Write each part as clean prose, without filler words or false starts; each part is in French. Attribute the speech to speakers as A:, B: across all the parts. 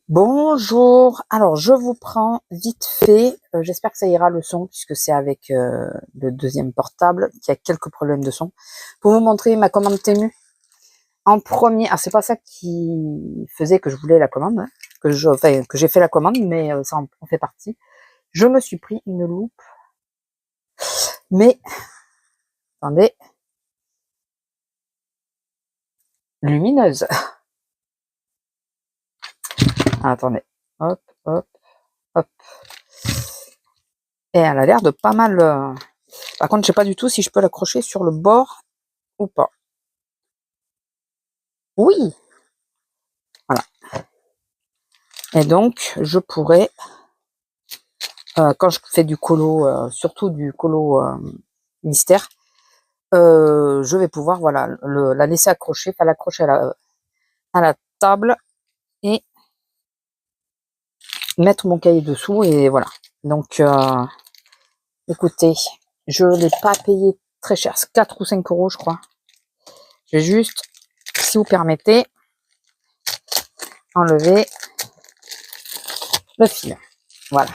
A: Bonjour, alors je vous prends vite fait, j'espère que ça ira le son puisque c'est avec le deuxième portable qui a quelques problèmes de son. Pour vous montrer ma commande Temu. En premier, c'est pas ça qui faisait que je voulais la commande, hein, que j'ai fait la commande, mais ça en fait partie. Je me suis pris une loupe, mais attendez, lumineuse. Attendez, hop, hop, hop. Et elle a l'air de pas mal. Par contre, je sais pas du tout si je peux l'accrocher sur le bord ou pas. Oui, voilà. Et donc, je pourrais, quand je fais du colo, surtout du colo mystère, je vais pouvoir, voilà, la laisser accrocher, enfin l'accrocher à la table et mettre mon cahier dessous et voilà. Donc, écoutez, je ne l'ai pas payé très cher, c'est 4 ou 5 euros, je crois. Je vais juste, si vous permettez, enlever le fil. Voilà.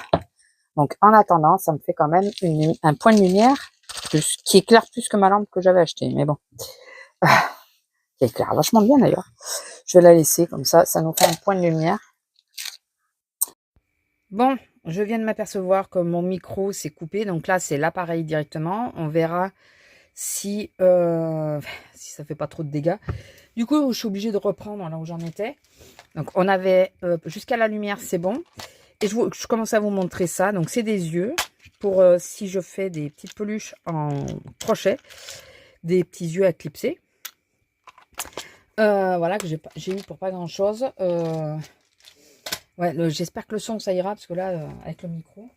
A: Donc, en attendant, ça me fait quand même un point de lumière qui éclaire plus que ma lampe que j'avais achetée. Mais bon, qui éclaire vachement bien d'ailleurs. Je vais la laisser comme ça, ça nous fait un point de lumière. Bon, je viens de m'apercevoir que mon micro s'est coupé. Donc là, c'est l'appareil directement. On verra si ça fait pas trop de dégâts. Du coup, je suis obligée de reprendre là où j'en étais. Donc, on avait jusqu'à la lumière, c'est bon. Et je commence à vous montrer ça. Donc, c'est des yeux pour si je fais des petites peluches en crochet. Des petits yeux à clipser. Voilà, que j'ai eu pour pas grand-chose. Ouais, j'espère que le son, ça ira. Parce que là, avec le micro...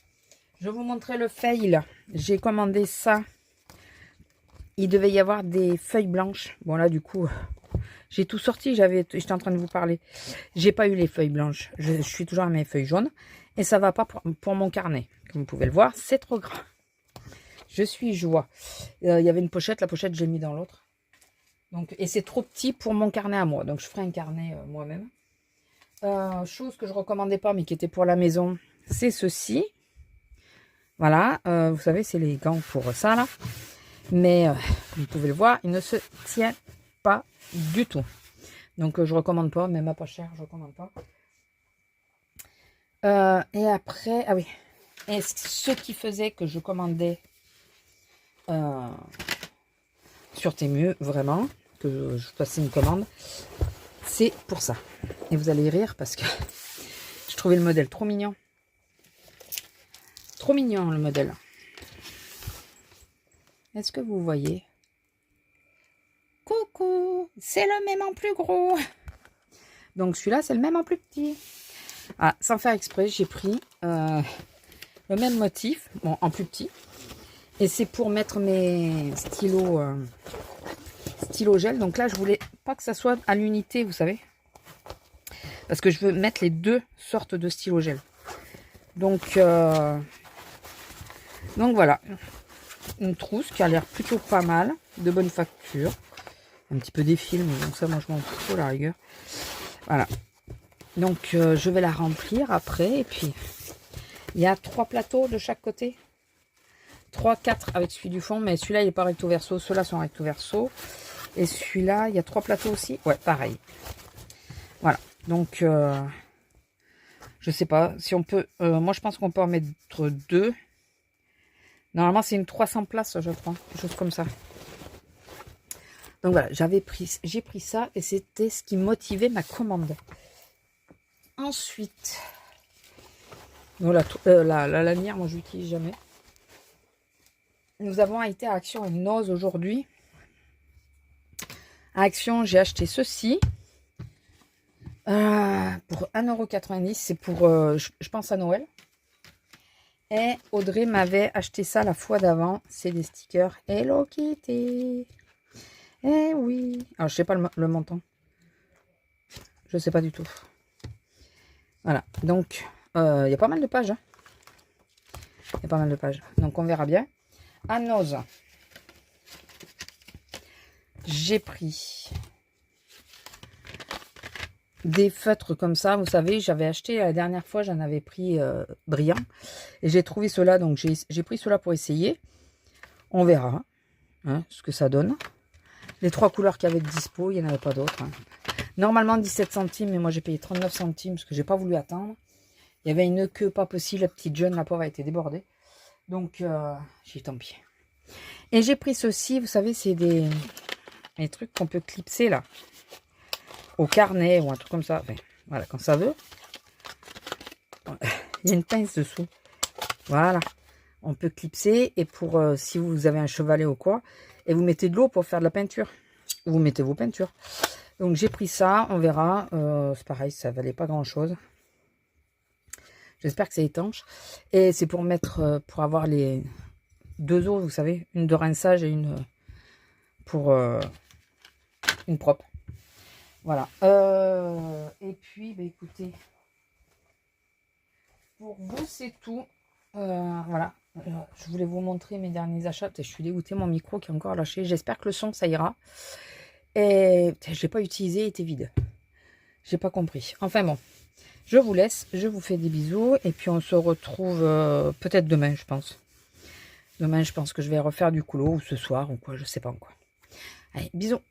A: Je vais vous montrer le fail. J'ai commandé ça. Il devait y avoir des feuilles blanches. Bon, là, du coup... J'ai tout sorti, j'étais en train de vous parler. J'ai pas eu les feuilles blanches. Je suis toujours à mes feuilles jaunes. Et ça va pas pour mon carnet. Comme vous pouvez le voir, c'est trop grand. Je suis joie. Il y avait une pochette. La pochette, j'ai mis dans l'autre. Donc, et c'est trop petit pour mon carnet à moi. Donc, je ferai un carnet moi-même. Chose que je recommandais pas, mais qui était pour la maison, c'est ceci. Voilà. Vous savez, c'est les gants pour ça, là. Mais, vous pouvez le voir, il ne se tient pas du tout. Donc, je recommande pas, même à pas cher, je recommande pas. Et après, ah oui, et ce qui faisait que je commandais sur Temu, vraiment, que je passais une commande, c'est pour ça. Et vous allez rire parce que je trouvais le modèle trop mignon. Trop mignon le modèle. Est-ce que vous voyez? Coucou, c'est le même en plus gros. Donc celui-là, c'est le même en plus petit. Ah, sans faire exprès, j'ai pris le même motif, bon, en plus petit. Et c'est pour mettre mes stylos, stylo gel. Donc là, je voulais pas que ça soit à l'unité, vous savez. Parce que je veux mettre les deux sortes de stylo gel. Donc voilà. Une trousse qui a l'air plutôt pas mal. De bonne facture. Un petit peu des fils, mais donc ça, moi, je m'en fous à la rigueur. Voilà. Donc, je vais la remplir après. Et puis, il y a 3 plateaux de chaque côté. 3, 4 avec celui du fond. Mais celui-là, il n'est pas recto verso. Ceux-là sont recto verso. Et celui-là, il y a 3 plateaux aussi. Ouais, pareil. Voilà. Donc, je sais pas si on peut... moi, je pense qu'on peut en mettre 2. Normalement, c'est une 300 places, je crois. Quelque chose comme ça. Donc voilà, j'ai pris ça et c'était ce qui motivait ma commande. Ensuite, voilà, la lanière, moi, je l'utilise jamais. Nous avons été à Action et Noz aujourd'hui. À Action, j'ai acheté ceci. Pour 1,90 €. C'est pour, je pense, à Noël. Et Audrey m'avait acheté ça la fois d'avant. C'est des stickers Hello Kitty. Eh oui. Alors, je sais pas le montant. Je sais pas du tout. Voilà. Donc, il y a pas mal de pages. Hein. Il y a pas mal de pages. Donc, on verra bien. À Noz, j'ai pris des feutres comme ça. Vous savez, j'avais acheté la dernière fois, j'en avais pris brillant. Et j'ai trouvé cela, donc j'ai pris cela pour essayer. On verra hein, ce que ça donne. Les 3 couleurs qu'il y avait de dispo, il n'y en avait pas d'autres. Hein. Normalement 17 centimes, mais moi j'ai payé 39 centimes parce que j'ai pas voulu attendre. Il y avait une queue pas possible, la petite jeune, la pauvre a été débordée. Donc j'ai dit tant pis. Et j'ai pris ceci, vous savez, c'est des trucs qu'on peut clipser là. Au carnet ou un truc comme ça. Enfin, voilà, quand ça veut. Il y a une pince dessous. Voilà. On peut clipser et pour si vous avez un chevalet ou quoi, et vous mettez de l'eau pour faire de la peinture. Vous mettez vos peintures. Donc j'ai pris ça, on verra. C'est pareil, ça valait pas grand chose. J'espère que c'est étanche. Et c'est pour mettre, pour avoir les 2 eaux, vous savez, une de rinçage et une pour une propre. Voilà. Et puis, bah, écoutez, pour vous, c'est tout. Voilà. Je voulais vous montrer mes derniers achats. Je suis dégoûtée, mon micro qui est encore lâché. J'espère que le son, ça ira. Et je ne l'ai pas utilisé, il était vide. J'ai pas compris. Enfin bon, je vous laisse. Je vous fais des bisous. Et puis, on se retrouve peut-être demain, je pense. Demain, je pense que je vais refaire du coulo ou ce soir ou quoi, je sais pas encore. Allez, bisous.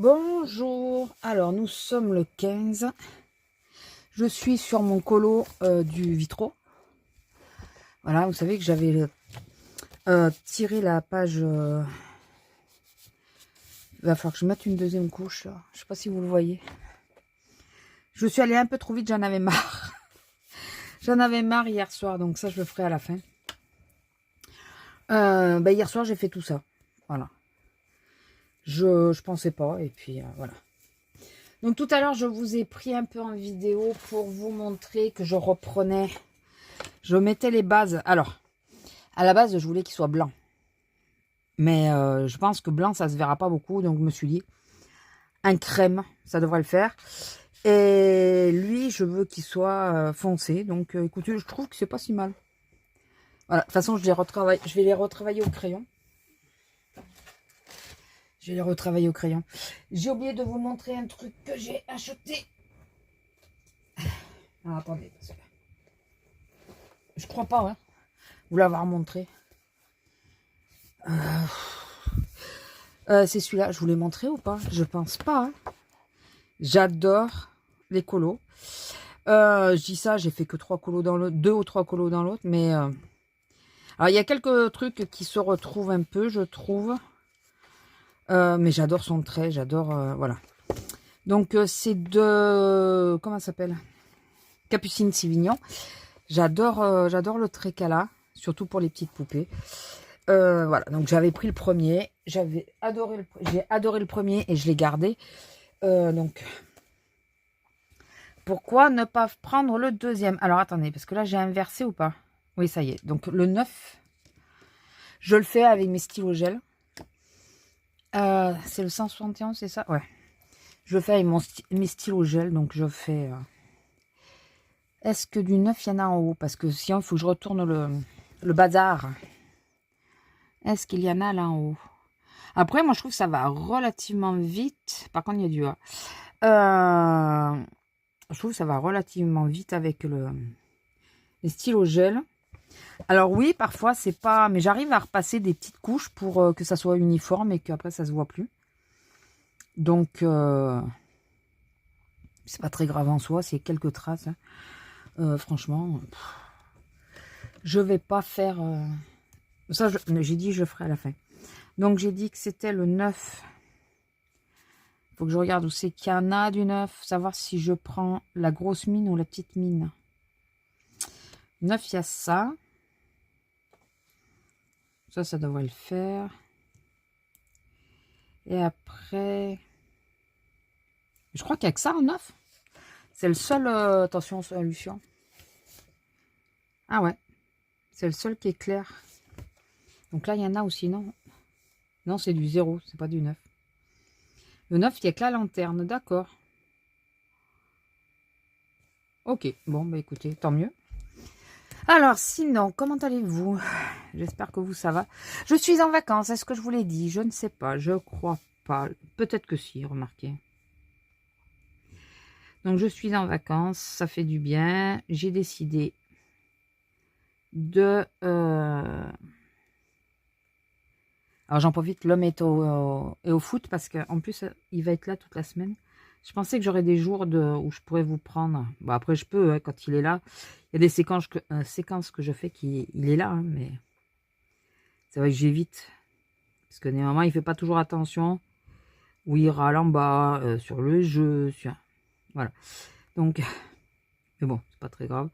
A: Bonjour, alors nous sommes le 15, je suis sur mon colo du Vitro. Voilà, vous savez que j'avais tiré la page, il va falloir que je mette une deuxième couche, là. Je sais pas si vous le voyez. Je suis allée un peu trop vite, j'en avais marre. J'en avais marre hier soir, donc ça je le ferai à la fin. Hier soir j'ai fait tout ça, voilà. Je pensais pas, et puis voilà. Donc tout à l'heure, je vous ai pris un peu en vidéo pour vous montrer que je reprenais, je mettais les bases. Alors, à la base, je voulais qu'il soit blanc. Mais je pense que blanc, ça se verra pas beaucoup. Donc je me suis dit, un crème, ça devrait le faire. Et lui, je veux qu'il soit foncé. Donc écoutez, je trouve que c'est pas si mal. Voilà, de toute façon, je vais les retravailler au crayon. Je vais les retravailler au crayon. J'ai oublié de vous montrer un truc que j'ai acheté. Alors, attendez. Je crois pas, hein, vous l'avoir montré. C'est celui-là. Je vous l'ai montré ou pas? Je pense pas. Hein. J'adore les colos. Je dis ça, j'ai fait que 3 colos dans l'autre. 2 ou 3 colos dans l'autre. Mais alors, il y a quelques trucs qui se retrouvent un peu, je trouve. Mais j'adore son trait, j'adore, voilà. Donc, c'est de, comment ça s'appelle? Capucine Sévignon. J'adore le trait qu'elle a, surtout pour les petites poupées. Voilà, donc j'avais pris le premier, j'ai adoré le premier et je l'ai gardé. Donc, pourquoi ne pas prendre le deuxième? Alors, attendez, parce que là, j'ai inversé ou pas? Oui, ça y est. Donc, le 9, je le fais avec mes stylos gel. C'est le 171, c'est ça? Ouais. Je le fais avec mes stylos gel, donc je fais... Est-ce que du 9, il y en a en haut? Parce que sinon, il faut que je retourne le bazar. Est-ce qu'il y en a là en haut? Après, moi, je trouve que ça va relativement vite. Par contre, il y a du A. Je trouve que ça va relativement vite avec les stylos gel. Alors oui, parfois, c'est pas... Mais j'arrive à repasser des petites couches pour que ça soit uniforme et qu'après, ça se voit plus. Donc, c'est pas très grave en soi. C'est quelques traces. Hein. Franchement, je vais pas faire... Ça, j'ai dit je ferai à la fin. Donc, j'ai dit que c'était le 9. Il faut que je regarde où c'est qu'il y en a du 9. Savoir si je prends la grosse mine ou la petite mine. 9, il y a ça. Ça devrait le faire. Et après... Je crois qu'il n'y a que ça en 9. C'est le seul... attention, solution. Ah ouais. C'est le seul qui est clair. Donc là, il y en a aussi, non? Non, c'est du 0, c'est pas du 9. Le 9, il n'y a que la lanterne, d'accord. Ok, bon, bah écoutez, tant mieux. Alors, sinon, comment allez-vous? J'espère que vous, ça va. Je suis en vacances, est-ce que je vous l'ai dit? Je ne sais pas, je crois pas. Peut-être que si, remarquez. Donc, je suis en vacances, ça fait du bien. J'ai décidé de... Alors, j'en profite, l'homme est au foot parce qu'en plus, il va être là toute la semaine. Je pensais que j'aurais des jours où je pourrais vous prendre. Bon, après, je peux, hein, quand il est là. Il y a des séquences que je fais qu'il est là, hein, mais c'est vrai que j'évite. Parce que néanmoins, il ne fait pas toujours attention. Ou il râle en bas, sur le jeu. Voilà. Donc, mais bon, c'est pas très grave.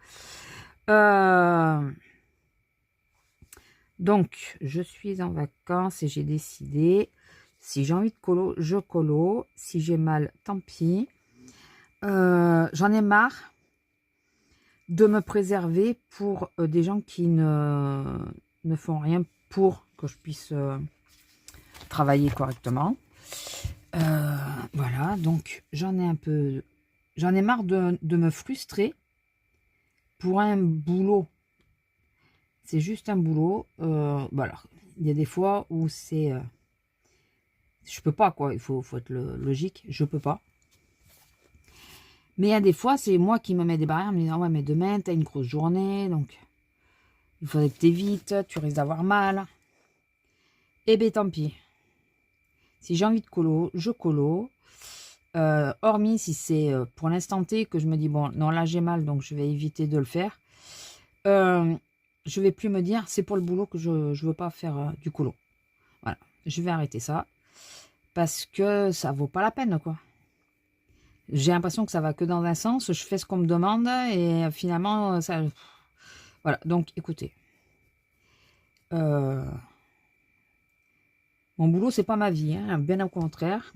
A: Donc, je suis en vacances et j'ai décidé, si j'ai envie de colo, je colo. Si j'ai mal, tant pis. J'en ai marre de me préserver pour des gens qui ne font rien pour que je puisse travailler correctement. Voilà, donc j'en ai marre de me frustrer pour un boulot. C'est juste un boulot. Voilà, il y a des fois où c'est... je peux pas, quoi. Il faut être logique. Je peux pas. Mais il y a des fois, c'est moi qui me mets des barrières en me disant, ouais, mais demain, tu as une grosse journée, donc il faudrait que tu évites, tu risques d'avoir mal. Eh bien, tant pis. Si j'ai envie de colo, je colo. Hormis si c'est pour l'instant T que je me dis, bon, non, là j'ai mal, donc je vais éviter de le faire. Je vais plus me dire, c'est pour le boulot que je ne veux pas faire du colo. Voilà, je vais arrêter ça. Parce que ça vaut pas la peine, quoi. J'ai l'impression que ça va que dans un sens. Je fais ce qu'on me demande et finalement, ça... Voilà, donc écoutez. Mon boulot, c'est pas ma vie, hein, bien au contraire.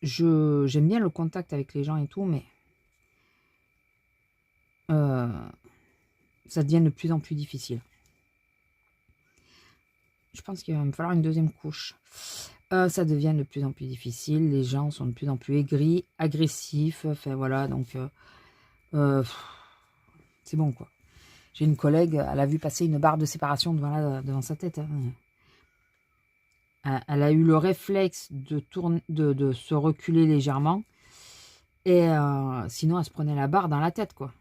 A: J'aime bien le contact avec les gens et tout, mais ça devient de plus en plus difficile. Je pense qu'il va me falloir une deuxième couche. Ça devient de plus en plus difficile. Les gens sont de plus en plus aigris, agressifs. Enfin voilà, donc c'est bon, quoi. J'ai une collègue, elle a vu passer une barre de séparation devant sa tête. Hein. Elle a eu le réflexe de se reculer légèrement. Et sinon, elle se prenait la barre dans la tête, quoi.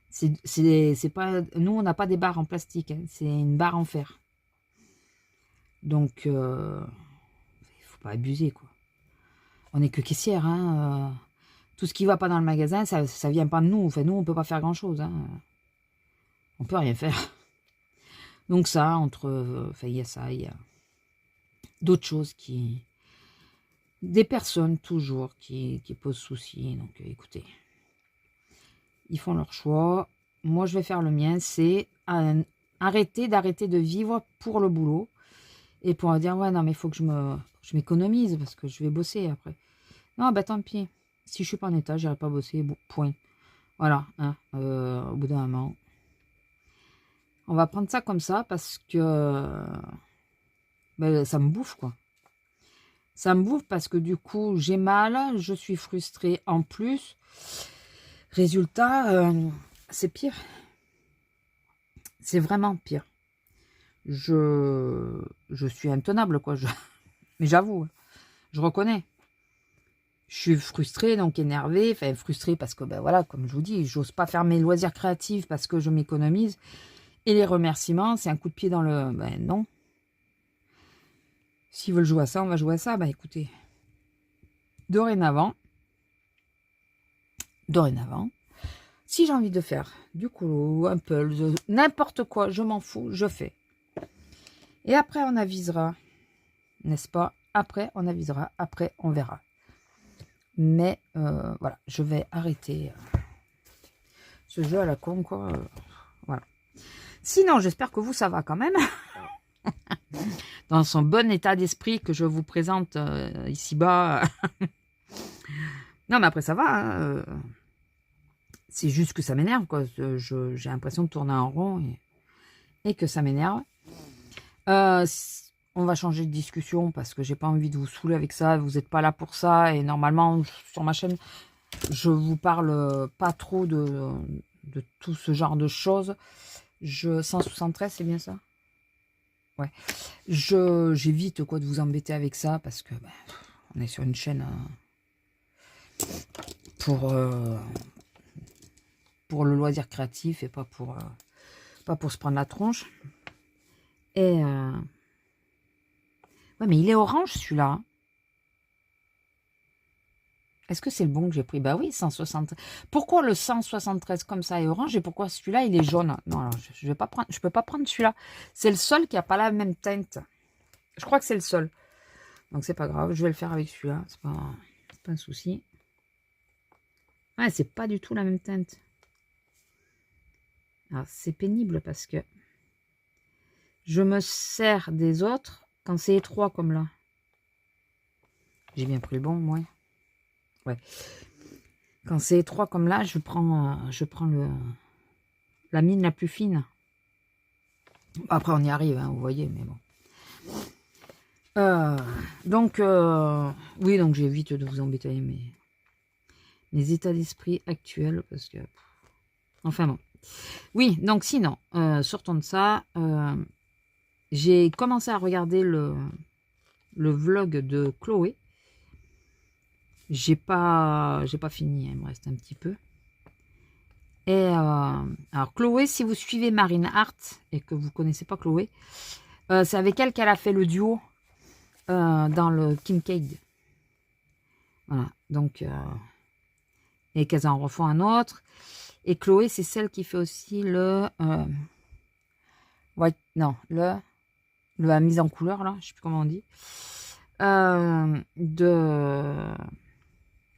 A: C'est pas... Nous, on n'a pas des barres en plastique. Hein. C'est une barre en fer. Donc, il faut pas abuser, quoi. On n'est que caissière, hein. Tout ce qui va pas dans le magasin, ça vient pas de nous. Enfin, nous, on peut pas faire grand-chose. Hein. On peut rien faire. Donc ça, enfin, il y a ça, il y a d'autres choses des personnes, toujours, qui posent souci. Donc, écoutez, ils font leur choix. Moi, je vais faire le mien. C'est arrêter de vivre pour le boulot. Et pour dire, ouais, non, mais il faut que je m'économise parce que je vais bosser après. Non, bah tant pis. Si je suis pas en état, j'irai pas bosser. Point. Voilà. Hein, au bout d'un moment. On va prendre ça comme ça parce que ben, ça me bouffe, quoi. Ça me bouffe parce que du coup, j'ai mal, je suis frustrée en plus. Résultat, c'est pire. C'est vraiment pire. je suis intenable, quoi. Mais j'avoue, je reconnais. Je suis frustrée, donc énervée, enfin frustrée parce que, ben voilà, comme je vous dis, j'ose pas faire mes loisirs créatifs parce que je m'économise. Et les remerciements, c'est un coup de pied dans le... Ben non. S'ils veulent jouer à ça, on va jouer à ça. Ben écoutez, dorénavant, si j'ai envie de faire du colo, un puzzle, n'importe quoi, je m'en fous, je fais. Et après, on avisera, n'est-ce pas? Après, on avisera, après, on verra. Mais voilà, je vais arrêter ce jeu à la con, quoi. Voilà. Sinon, j'espère que vous, ça va quand même. Dans son bon état d'esprit que je vous présente ici-bas. Non, mais après, ça va. Hein. C'est juste que ça m'énerve, quoi. J'ai l'impression de tourner en rond et que ça m'énerve. On va changer de discussion parce que j'ai pas envie de vous saouler avec ça. Vous n'êtes pas là pour ça. Et normalement, sur ma chaîne, je vous parle pas trop de tout ce genre de choses. 173, c'est bien ça? Ouais. J'évite quoi de vous embêter avec ça parce que ben, on est sur une chaîne pour le loisir créatif et pas pour se prendre la tronche. Et ouais, mais il est orange celui-là. Hein. Est-ce que c'est le bon que j'ai pris? Bah oui, 160. Pourquoi le 173 comme ça est orange et pourquoi celui-là il est jaune? Non, alors je vais pas prendre, je peux pas prendre celui-là. C'est le seul qui a pas la même teinte. Je crois que c'est le seul. Donc c'est pas grave, je vais le faire avec celui-là. C'est pas un souci. Ouais, c'est pas du tout la même teinte. Alors c'est pénible parce que je me sers des autres quand c'est étroit comme là. J'ai bien pris le bon, moi. Ouais. Quand c'est étroit comme là, je prends la mine la plus fine. Après, on y arrive, hein, vous voyez, mais bon. Donc, oui, donc j'évite de vous embêter avec mes états d'esprit actuels, parce que... Enfin bon. Oui, donc sinon, sortons de ça. J'ai commencé à regarder le vlog de Chloé. J'ai pas fini, il me reste un petit peu. Et alors Chloé, si vous suivez Marine Hart et que vous connaissez pas Chloé, c'est avec elle qu'elle a fait le duo dans le Kincaid. Voilà, donc et qu'elles en refont un autre. Et Chloé, c'est celle qui fait aussi le la mise en couleur là, je sais plus comment on dit.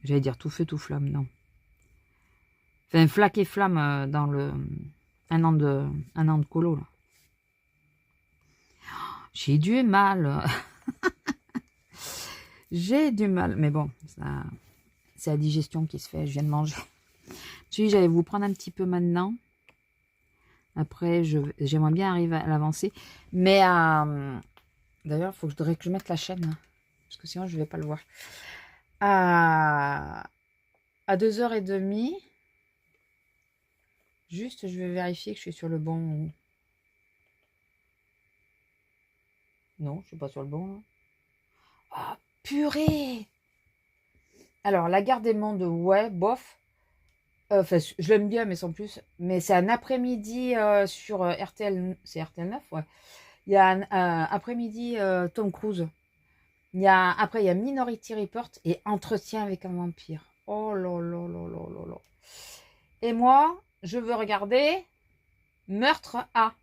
A: J'allais dire tout feu tout flamme, non. Enfin, flaque et flamme dans le un an de colo là. J'ai du mal. J'ai du mal, mais bon, c'est la digestion qui se fait. Je viens de manger. J'allais vous prendre un petit peu maintenant. Après, j'aimerais bien arriver à l'avancer. Mais d'ailleurs, il faudrait que je mette la chaîne. Hein, parce que sinon, je ne vais pas le voir. À 2h30. Juste, je vais vérifier que je suis sur le bon. Non, je ne suis pas sur le bon. Ah, purée! Alors, la Gare des Mondes, ouais, bof. Enfin, je l'aime bien, mais sans plus. Mais c'est un après-midi sur RTL. C'est RTL 9, ouais. Il y a un après-midi Tom Cruise. Après, il y a Minority Report et Entretien avec un vampire. Oh là là là là là là. Et moi, je veux regarder Meurtre A.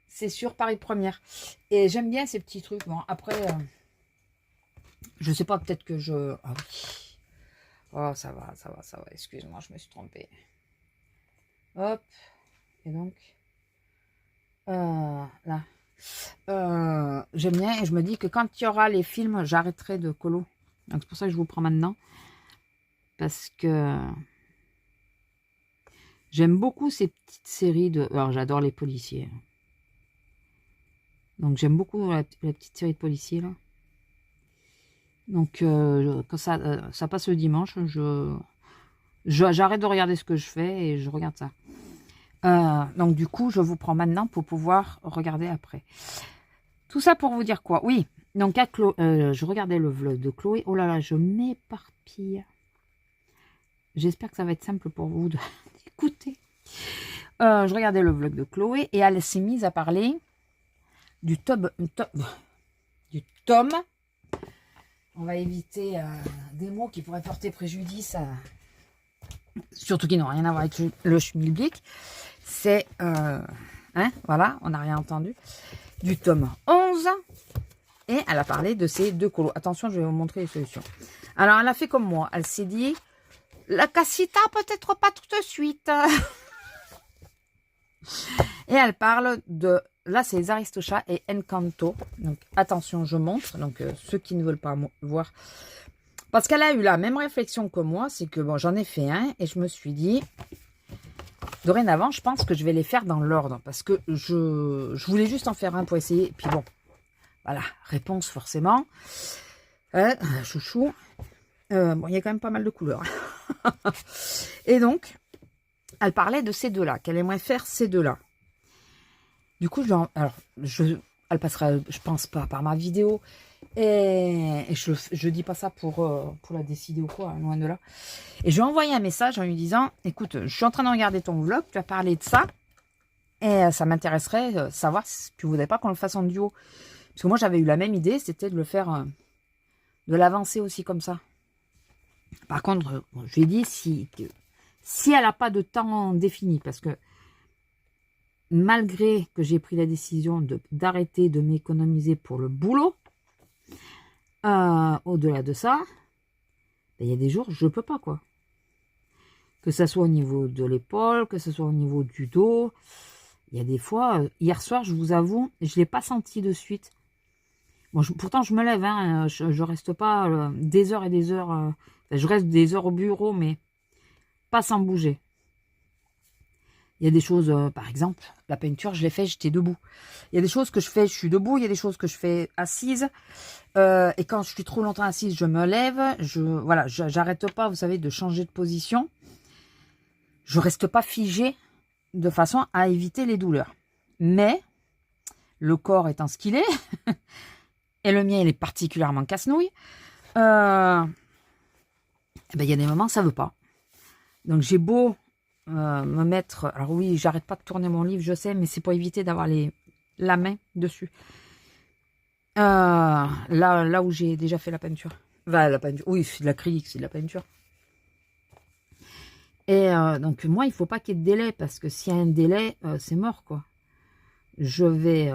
A: C'est sur Paris Première. Et j'aime bien ces petits trucs. Bon, après, je sais pas, peut-être que je... Ah oui. Oh, ça va. Excuse-moi, je me suis trompée. Hop. Et donc, là. J'aime bien et je me dis que quand il y aura les films, j'arrêterai de colo. Donc c'est pour ça que je vous prends maintenant. Parce que j'aime beaucoup ces petites séries de... Alors j'adore les policiers. Donc j'aime beaucoup la petite série de policiers là. Donc quand ça passe le dimanche, j'arrête de regarder ce que je fais et je regarde ça. Donc du coup, je vous prends maintenant pour pouvoir regarder après. Tout ça pour vous dire quoi? Oui, donc je regardais le vlog de Chloé. Oh là là, je m'éparpille. J'espère que ça va être simple pour vous d'écouter. Je regardais le vlog de Chloé et elle s'est mise à parler du tome. On va éviter des mots qui pourraient porter préjudice, surtout qui n'ont rien à voir avec le schmilblick. C'est, voilà, on n'a rien entendu. Du tome 11. Et elle a parlé de ces deux colos. Attention, je vais vous montrer les solutions. Alors, elle a fait comme moi. Elle s'est dit, la cassita, peut-être pas tout de suite. Et elle parle de... Là, c'est les Aristochats et Encanto. Donc, attention, je montre. Donc, ceux qui ne veulent pas voir. Parce qu'elle a eu la même réflexion que moi. C'est que, bon, j'en ai fait un. Et je me suis dit... Dorénavant, je pense que je vais les faire dans l'ordre. Parce que je voulais juste en faire un pour essayer. Et puis bon, voilà, réponse forcément. Chouchou. Bon, il y a quand même pas mal de couleurs. Et donc, elle parlait de ces deux-là. Qu'elle aimerait faire ces deux-là. Du coup, elle passera, je pense pas, par ma vidéo. Et je dis pas ça pour la décider ou quoi, loin de là. Et je lui ai envoyé un message en lui disant, écoute, je suis en train de regarder ton vlog, tu as parlé de ça. Et ça m'intéresserait savoir si tu voudrais pas qu'on le fasse en duo. Parce que moi, j'avais eu la même idée, c'était de le faire, de l'avancer aussi comme ça. Par contre, je lui ai dit, si elle n'a pas de temps défini, parce que malgré que j'ai pris la décision d'arrêter de m'économiser pour le boulot, au-delà de ça, il y a des jours, je ne peux pas, quoi. Que ce soit au niveau de l'épaule, que ce soit au niveau du dos. Il y a des fois, hier soir, je vous avoue, je ne l'ai pas senti de suite. Bon, pourtant, je me lève, hein, je ne reste pas des heures et des heures. Je reste des heures au bureau, mais pas sans bouger. Il y a des choses, par exemple, la peinture, je l'ai fait, j'étais debout. Il y a des choses que je fais, je suis debout. Il y a des choses que je fais assise. Et quand je suis trop longtemps assise, je me lève. Voilà, j'arrête pas, vous savez, de changer de position. Je reste pas figée de façon à éviter les douleurs. Mais, le corps étant ce qu'il est, et le mien, il est particulièrement casse-nouille, il y a des moments, ça veut pas. Donc, j'ai beau me mettre... Alors oui, j'arrête pas de tourner mon livre, je sais, mais c'est pour éviter d'avoir la main dessus. Là où j'ai déjà fait la peinture. Enfin, la peinture. Oui, c'est de l'acrylique, c'est de la peinture. Et donc, moi, il faut pas qu'il y ait de délai, parce que s'il y a un délai, c'est mort, quoi. Je vais...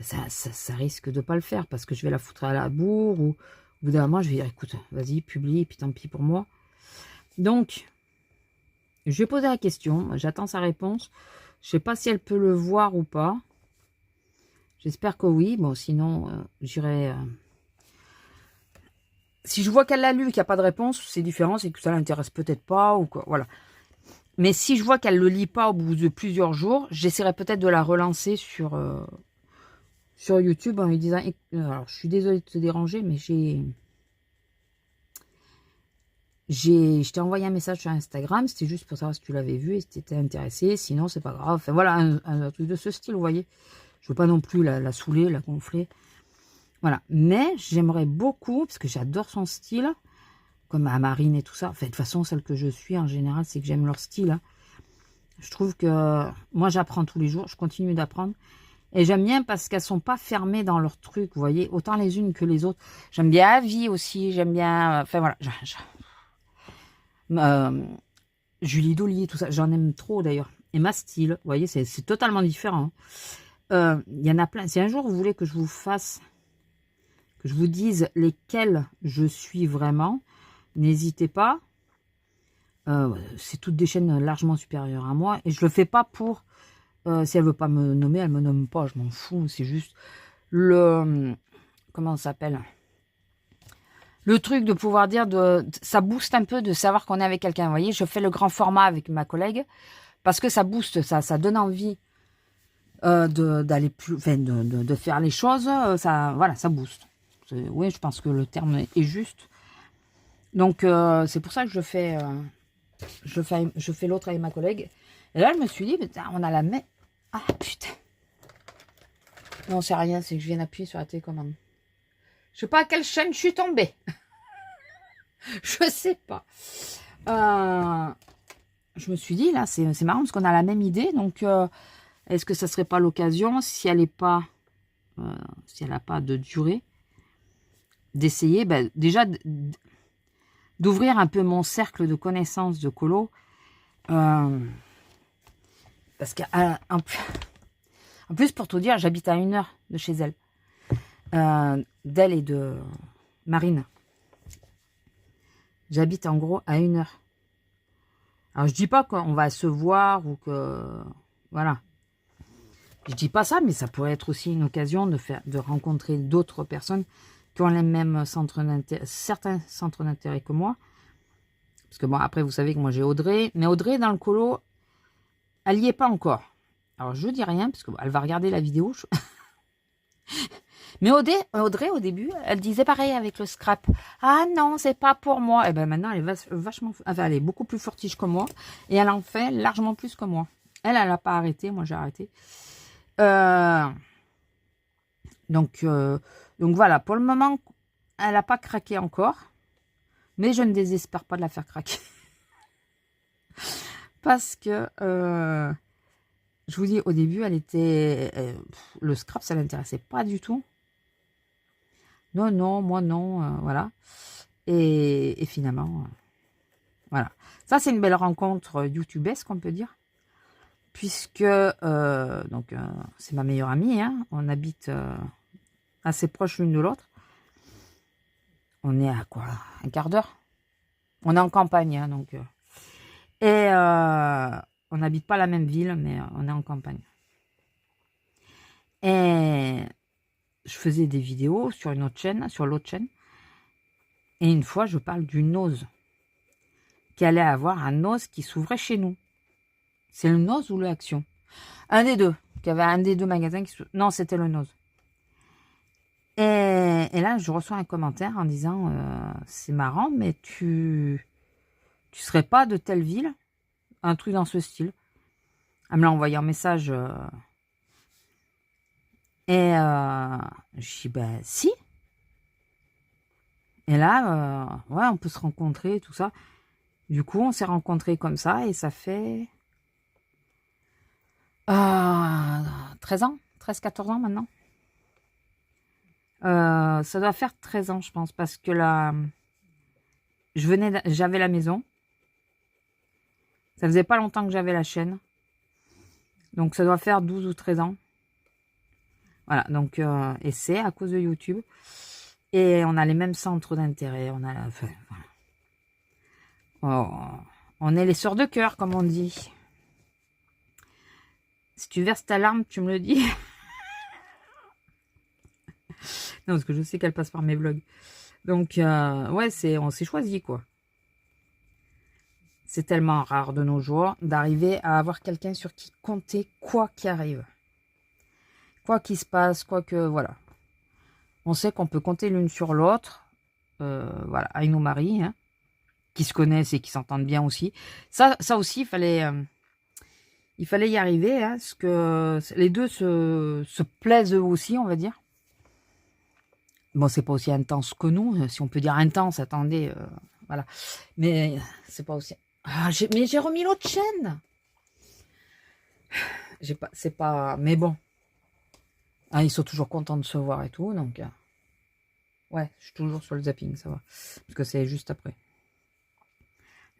A: ça risque de pas le faire, parce que je vais la foutre à la bourre, ou au bout d'un moment, je vais dire, écoute, vas-y, publie, puis tant pis pour moi. Donc, je vais poser la question, j'attends sa réponse. Je sais pas si elle peut le voir ou pas. J'espère que oui. Bon, sinon, j'irai... Si je vois qu'elle l'a lu et qu'il n'y a pas de réponse, c'est différent, c'est que ça l'intéresse peut-être pas ou quoi, voilà. Mais si je vois qu'elle le lit pas au bout de plusieurs jours, j'essaierai peut-être de la relancer sur YouTube en lui disant... Alors, je suis désolée de te déranger, mais je t'ai envoyé un message sur Instagram, c'était juste pour savoir si tu l'avais vu et si tu étais intéressé, sinon c'est pas grave. Enfin, voilà, un truc de ce style, vous voyez. Je veux pas non plus la saouler, la gonfler. Voilà, mais j'aimerais beaucoup, parce que j'adore son style, comme à Marine et tout ça. Enfin, de toute façon, celle que je suis en général, c'est que j'aime leur style. Hein. Je trouve que moi, j'apprends tous les jours, je continue d'apprendre. Et j'aime bien parce qu'elles sont pas fermées dans leur truc, vous voyez, autant les unes que les autres. J'aime bien Avi aussi, j'aime bien... Enfin, voilà, Julie Dolly, tout ça, j'en aime trop d'ailleurs. Et ma style, vous voyez, c'est totalement différent. Il y en a plein. Si un jour vous voulez que je vous fasse... que je vous dise lesquels je suis vraiment, n'hésitez pas. C'est toutes des chaînes largement supérieures à moi. Et je le fais pas pour... si elle veut pas me nommer, elle me nomme pas. Je m'en fous. C'est juste le... Comment ça s'appelle? Le truc de pouvoir dire... ça booste un peu de savoir qu'on est avec quelqu'un. Vous voyez, je fais le grand format avec ma collègue. Parce que ça booste, ça donne envie d'aller plus... Enfin, de faire les choses. Voilà, ça booste. Oui, je pense que le terme est juste. Donc, c'est pour ça que je fais je fais l'autre avec ma collègue. Et là, je me suis dit, putain, on a la même... Ah, putain. Non, c'est rien, c'est que je viens d'appuyer sur la télécommande. Je sais pas à quelle chaîne je suis tombée. Je sais pas. Je me suis dit, là, c'est marrant parce qu'on a la même idée. Donc, est-ce que ça serait pas l'occasion, si elle est pas... si elle n'a pas de durée, d'essayer, ben, déjà, d'ouvrir un peu mon cercle de connaissances de colo. Parce qu'en plus, pour tout dire, j'habite à 1 heure de chez elle. D'elle et de Marine. J'habite en gros à 1 heure. Alors, je dis pas qu'on va se voir ou que... Voilà. Je dis pas ça, mais ça pourrait être aussi une occasion de rencontrer d'autres personnes qui ont les mêmes centres d'intérêt, certains centres d'intérêt que moi. Parce que bon, après, vous savez que moi j'ai Audrey. Mais Audrey, dans le colo, elle n'y est pas encore. Alors, je dis rien, parce qu'elle va regarder la vidéo. Mais Audrey, au début, elle disait pareil avec le scrap. Ah non, c'est pas pour moi. Et bien maintenant, elle est vachement... Enfin, elle est beaucoup plus fortige que moi. Et elle en fait largement plus que moi. Elle n'a pas arrêté. Moi, j'ai arrêté. Donc voilà, pour le moment, elle n'a pas craqué encore. Mais je ne désespère pas de la faire craquer. Parce que, je vous dis, au début, elle était... le scrap, ça ne l'intéressait pas du tout. Non, non, moi non, voilà. Et finalement, voilà. Ça, c'est une belle rencontre youtubesque, on peut dire. Puisque, c'est ma meilleure amie, hein. On habite assez proches l'une de l'autre. On est à quoi? Un quart d'heure. On est en campagne, hein, donc... on n'habite pas la même ville, mais on est en campagne. Et je faisais des vidéos sur une autre chaîne, sur l'autre chaîne. Et une fois, je parle d'une ose. Qui allait avoir un ose qui s'ouvrait chez nous. C'est le Nose ou le Action? Un des deux. Qu'il y avait un des deux magasins qui... Non, c'était le Nose. Et là, je reçois un commentaire en disant c'est marrant, mais tu serais pas de telle ville? Un truc dans ce style. Elle me l'a envoyé en message. Je dis, ben si. Et là, ouais, on peut se rencontrer, tout ça. Du coup, on s'est rencontrés comme ça et ça fait 13 ans, 13-14 ans maintenant. Ça doit faire 13 ans, je pense, parce que là, j'avais la maison. Ça faisait pas longtemps que j'avais la chaîne. Donc, ça doit faire 12 ou 13 ans. Voilà, donc, et c'est à cause de YouTube. Et on a les mêmes centres d'intérêt. On a, enfin, on est les sœurs de cœur, comme on dit. Si tu verses ta larme, tu me le dis. Non, parce que je sais qu'elle passe par mes vlogs. Donc, ouais, on s'est choisi, quoi. C'est tellement rare de nos jours d'arriver à avoir quelqu'un sur qui compter quoi qu'il arrive. Quoi qu'il se passe, quoi que... Voilà. On sait qu'on peut compter l'une sur l'autre. Voilà, avec nos maris, hein, qui se connaissent et qui s'entendent bien aussi. Ça aussi, il fallait y arriver, hein, parce que les deux se plaisent eux aussi, on va dire. Bon, c'est pas aussi intense que nous, si on peut dire intense, attendez, voilà. Mais c'est pas aussi... Ah, mais j'ai remis l'autre chaîne. C'est pas... Mais bon. Ah, ils sont toujours contents de se voir et tout, donc... ouais, je suis toujours sur le zapping, ça va. Parce que c'est juste après.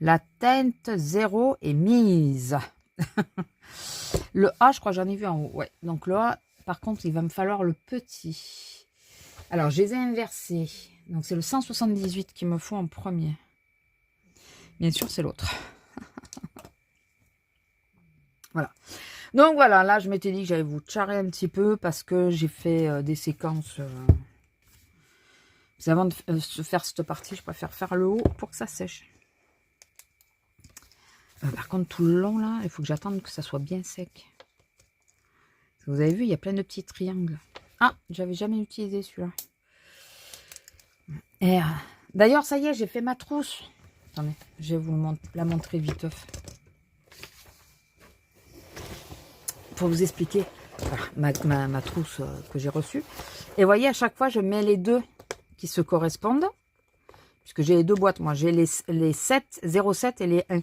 A: La teinte 0 est mise. Le A, je crois que j'en ai vu en haut. Ouais, donc le A, par contre, il va me falloir le petit. Alors, je les ai inversés. Donc, c'est le 178 qu'il me faut en premier. Bien sûr, c'est l'autre. Voilà. Donc, voilà, là, je m'étais dit que j'allais vous charrer un petit peu parce que j'ai fait des séquences. Avant de faire cette partie, je préfère faire le haut pour que ça sèche. Par contre, tout le long, là, il faut que j'attende que ça soit bien sec. Vous avez vu, il y a plein de petits triangles. Ah, j'avais jamais utilisé celui-là. Et d'ailleurs, ça y est, j'ai fait ma trousse. Attendez, je vais vous la montrer vite. Pour vous expliquer ma trousse que j'ai reçue. Et vous voyez, à chaque fois, je mets les deux qui se correspondent. Puisque j'ai les deux boîtes, moi. J'ai les 7, 0,7 et les 1.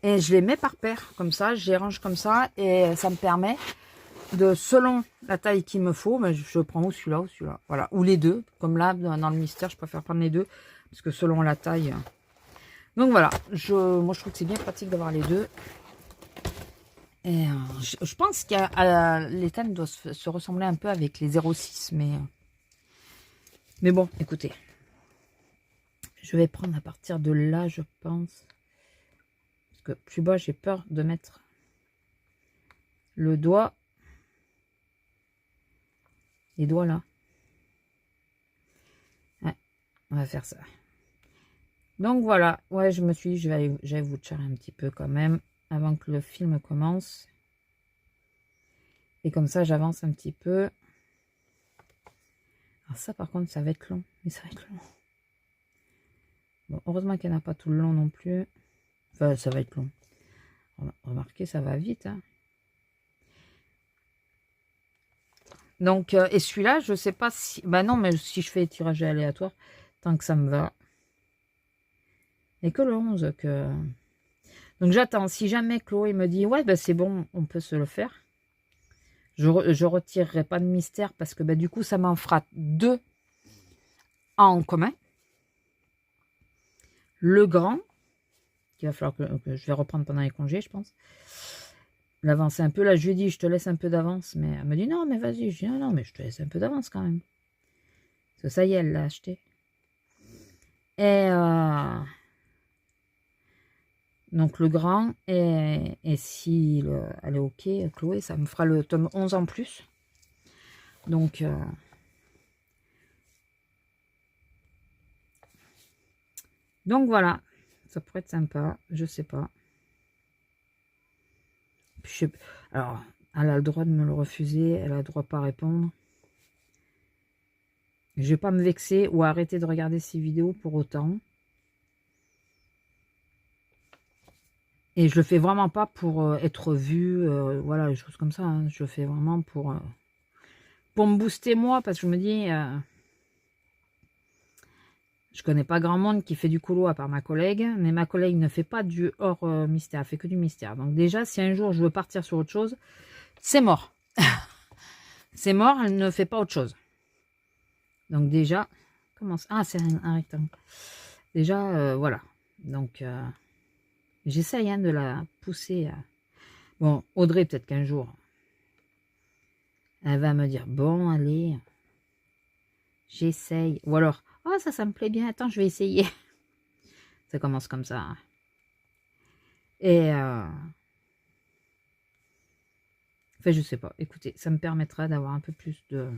A: Et je les mets par paire, comme ça. Je les range comme ça. Et ça me permet de, selon la taille qu'il me faut, ben, je prends ou celui-là ou celui-là. Voilà. Ou les deux. Comme là, dans le mystère, je préfère prendre les deux. Parce que selon la taille... Donc voilà. Moi, je trouve que c'est bien pratique d'avoir les deux. Et je pense que les thèmes doivent se ressembler un peu avec les 0,6. Mais bon, écoutez. Je vais prendre à partir de là, je pense. Parce que plus bas, j'ai peur de mettre le doigt. Les doigts là. Ouais, on va faire ça. Donc voilà. Ouais, je me suis dit, j'allais vous tcher un petit peu quand même. Avant que le film commence. Et comme ça, j'avance un petit peu. Alors ça, par contre, ça va être long. Mais ça va être long. Bon, heureusement qu'il n'y en a pas tout le long non plus. Enfin, ça va être long. Remarquez, ça va vite. Hein. Donc, et celui-là, je sais pas si... Bah non, mais si je fais tirage aléatoire, tant que ça me va. Et que le 11, que... Donc j'attends. Si jamais Chloé me dit, ouais, bah c'est bon, on peut se le faire. Je retirerai pas de mystère parce que bah, du coup, ça m'en fera 2 en commun. Le grand, qu'il va falloir que je vais reprendre pendant les congés, je pense. L'avancer un peu. Là, je lui dis, je te laisse un peu d'avance. Mais elle me dit, non, mais vas-y. Je dis, non, mais je te laisse un peu d'avance quand même. Parce que ça y est, elle l'a acheté. Et donc, le grand. Et si elle est OK, Chloé, ça me fera le tome 11 en plus. Donc, voilà. Ça pourrait être sympa. Je sais pas. Alors, elle a le droit de me le refuser. Elle a le droit de pas répondre. Je vais pas me vexer ou arrêter de regarder ces vidéos pour autant. Et je le fais vraiment pas pour être vu, voilà, les choses comme ça. Hein. Je le fais vraiment pour me booster moi, parce que je me dis, je connais pas grand monde qui fait du colo à part ma collègue, mais ma collègue ne fait pas du hors mystère, elle fait que du mystère. Donc déjà, si un jour je veux partir sur autre chose, c'est mort. C'est mort, elle ne fait pas autre chose. Donc déjà, comment ça? Ah, c'est un rectangle. Déjà, voilà. Donc, j'essaye hein, de la pousser. Bon, Audrey, peut-être qu'un jour, elle va me dire, bon, allez, j'essaye. Ou alors, oh, ça me plaît bien, attends, je vais essayer. Ça commence comme ça. Hein. Et, enfin, je sais pas. Écoutez, ça me permettra d'avoir un peu plus de...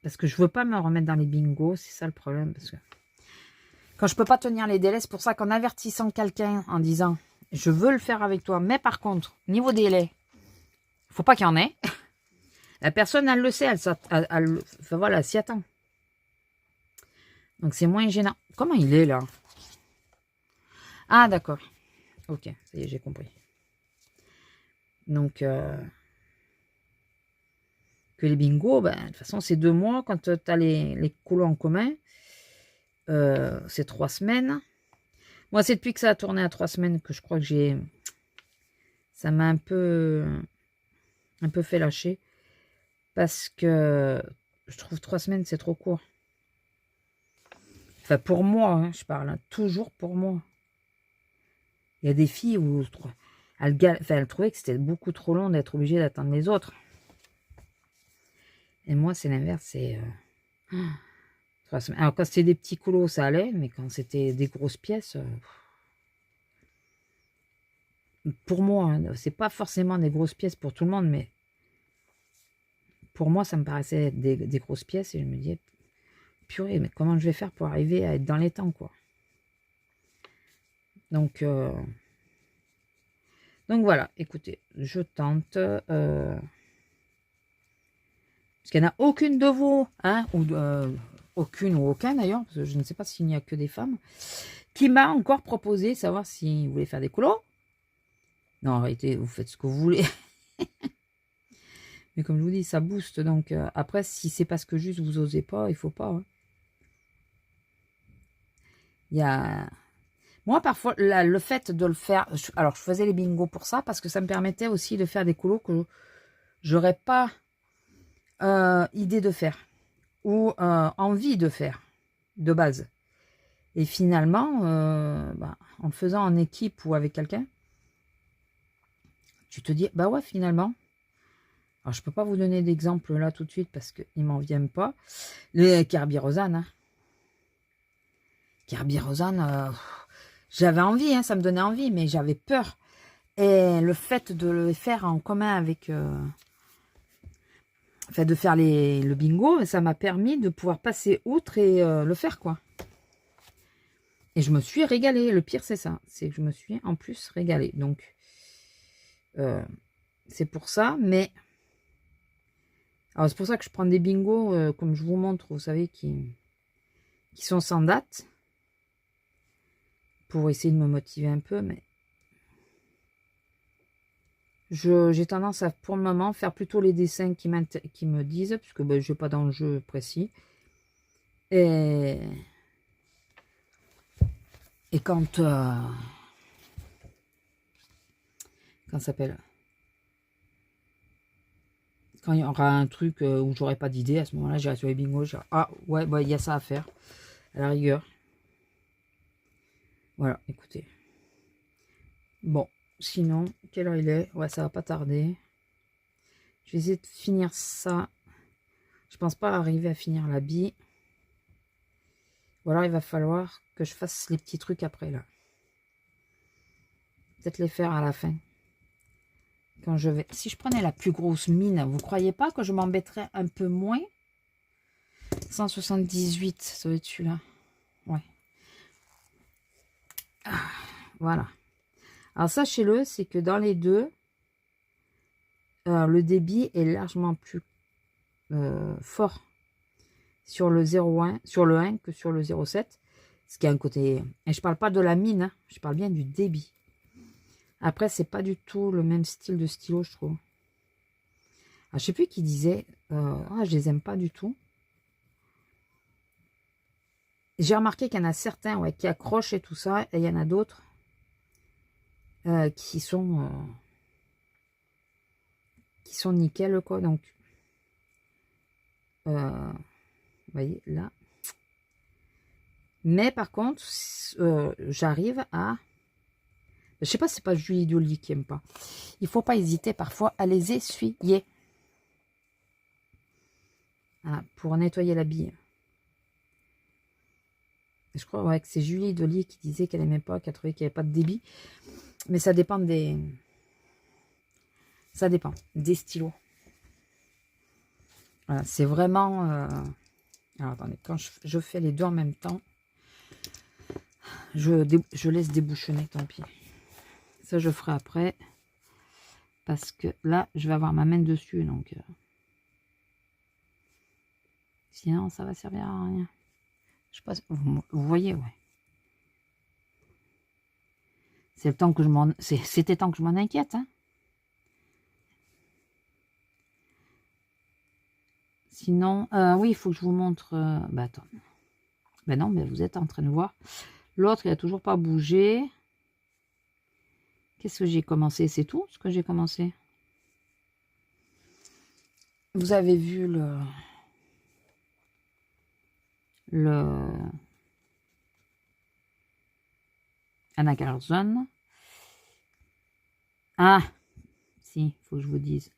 A: Parce que je veux pas me remettre dans les bingos, c'est ça le problème. Parce que quand je peux pas tenir les délais, c'est pour ça qu'en avertissant quelqu'un, en disant, je veux le faire avec toi, mais par contre, niveau délai, faut pas qu'il y en ait. La personne, elle le sait, enfin, voilà, elle s'y attend. Donc, c'est moins gênant. Comment il est, là? Ah, d'accord. Ok, ça y est, j'ai compris. Donc, que les bingos, ben, de toute façon, c'est 2 mois. Quand tu as les colos en commun, c'est 3 semaines. Moi, c'est depuis que ça a tourné à 3 semaines que je crois que j'ai... Ça m'a un peu fait lâcher. Parce que je trouve 3 semaines, c'est trop court. Enfin, pour moi, hein, je parle. Hein, toujours pour moi. Il y a des filles où elles trouvaient que c'était beaucoup trop long d'être obligée d'attendre les autres. Et moi, c'est l'inverse. C'est 3 semaines. Alors, quand c'était des petits colos, ça allait. Mais quand c'était des grosses pièces... pour moi, hein, c'est pas forcément des grosses pièces pour tout le monde, mais pour moi, ça me paraissait être des grosses pièces. Et je me disais, purée, mais comment je vais faire pour arriver à être dans les temps, quoi. Donc voilà, écoutez, je tente. Parce qu'il n'y en a aucune de vous, hein, ou aucune ou aucun d'ailleurs, parce que je ne sais pas s'il n'y a que des femmes, qui m'a encore proposé savoir s'il voulait faire des colos. Non, en réalité, vous faites ce que vous voulez. Mais comme je vous dis, ça booste. Donc après, si c'est parce que juste vous osez pas, il faut pas. Hein. Il y a... Moi, parfois, le fait de le faire... Alors, je faisais les bingos pour ça, parce que ça me permettait aussi de faire des colos que j'aurais pas idée de faire. Ou envie de faire, de base. Et finalement, en le faisant en équipe ou avec quelqu'un, tu te dis, bah ouais, finalement... Alors, je peux pas vous donner d'exemple là tout de suite, parce qu'ils m'en viennent pas. Les Kerby Rosanne, hein. Kerby Rosanne... j'avais envie, hein, ça me donnait envie, mais j'avais peur. Et le fait de le faire en commun avec... enfin, de faire le bingo, ça m'a permis de pouvoir passer outre et le faire, quoi. Et je me suis régalée. Le pire, c'est ça. C'est que je me suis en plus régalée. Donc, c'est pour ça, mais... Alors, c'est pour ça que je prends des bingos, comme je vous montre, vous savez, qui sont sans date. Pour essayer de me motiver un peu, mais j'ai tendance à, pour le moment, faire plutôt les dessins qui me disent, puisque ben, je n'ai pas d'enjeu précis. Et quand ça s'appelle, quand il y aura un truc où j'aurai pas d'idée, à ce moment-là, j'irai sur les bingos, ah ouais, bah il y a ça à faire, à la rigueur. Voilà, écoutez. Bon, sinon, quelle heure il est? Ouais, ça va pas tarder. Je vais essayer de finir ça. Je pense pas arriver à finir l'habit. Ou alors il va falloir que je fasse les petits trucs après là. Peut-être les faire à la fin. Quand je vais... Si je prenais la plus grosse mine, vous croyez pas que je m'embêterais un peu moins? 178, ça doit être celui-là. Ouais. Ah, voilà. Alors sachez-le, c'est que dans les deux, le débit est largement plus fort sur le 0,1, sur le 1 que sur le 0,7. Ce qui a un côté... Et je parle pas de la mine, hein, je parle bien du débit. Après, c'est pas du tout le même style de stylo, je trouve. Alors, je sais plus qui disait, je les aime pas du tout. J'ai remarqué qu'il y en a certains qui accrochent et tout ça, et il y en a d'autres qui sont nickel, quoi. Donc, vous voyez, là. Mais par contre, j'arrive à... Je sais pas si c'est pas Julie Dolly qui aime pas. Il faut pas hésiter parfois à les essuyer. Voilà, pour nettoyer la bille. Je crois que c'est Julie Dolly qui disait qu'elle aimait pas, qu'elle trouvait qu'il n'y avait pas de débit. Mais ça dépend des... Ça dépend des stylos. Voilà, c'est vraiment... Alors attendez, quand je fais les deux en même temps, je laisse débouchonner, tant pis. Ça, je ferai après. Parce que là, je vais avoir ma main dessus. Donc, sinon, ça va servir à rien. Je sais pas, vous voyez, ouais. C'est le temps que je m'en... C'était temps que je m'en inquiète, hein. Sinon, oui, il faut que je vous montre... bah, attends. Ben non, mais vous êtes en train de voir. L'autre, il n'a toujours pas bougé. Qu'est-ce que j'ai commencé? C'est tout ce que j'ai commencé. Vous avez vu Anna Carlson. Ah, si, il faut que je vous dise.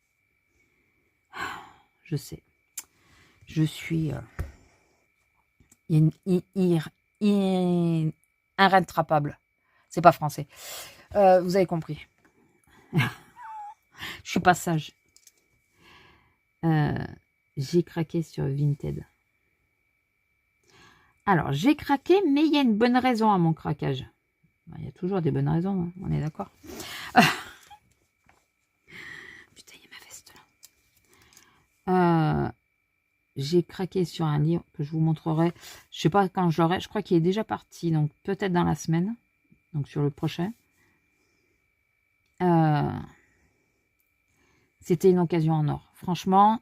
A: Je sais. Je suis irrattrapable. C'est pas français. Vous avez compris. Je suis pas sage. J'ai craqué sur Vinted. Alors, j'ai craqué, mais il y a une bonne raison à mon craquage. Il y a toujours des bonnes raisons, hein, on est d'accord. Putain, il y a ma veste là. j'ai craqué sur un livre que je vous montrerai. Je sais pas quand je l'aurai. Je crois qu'il est déjà parti, donc peut-être dans la semaine. Donc sur le prochain. C'était une occasion en or. Franchement,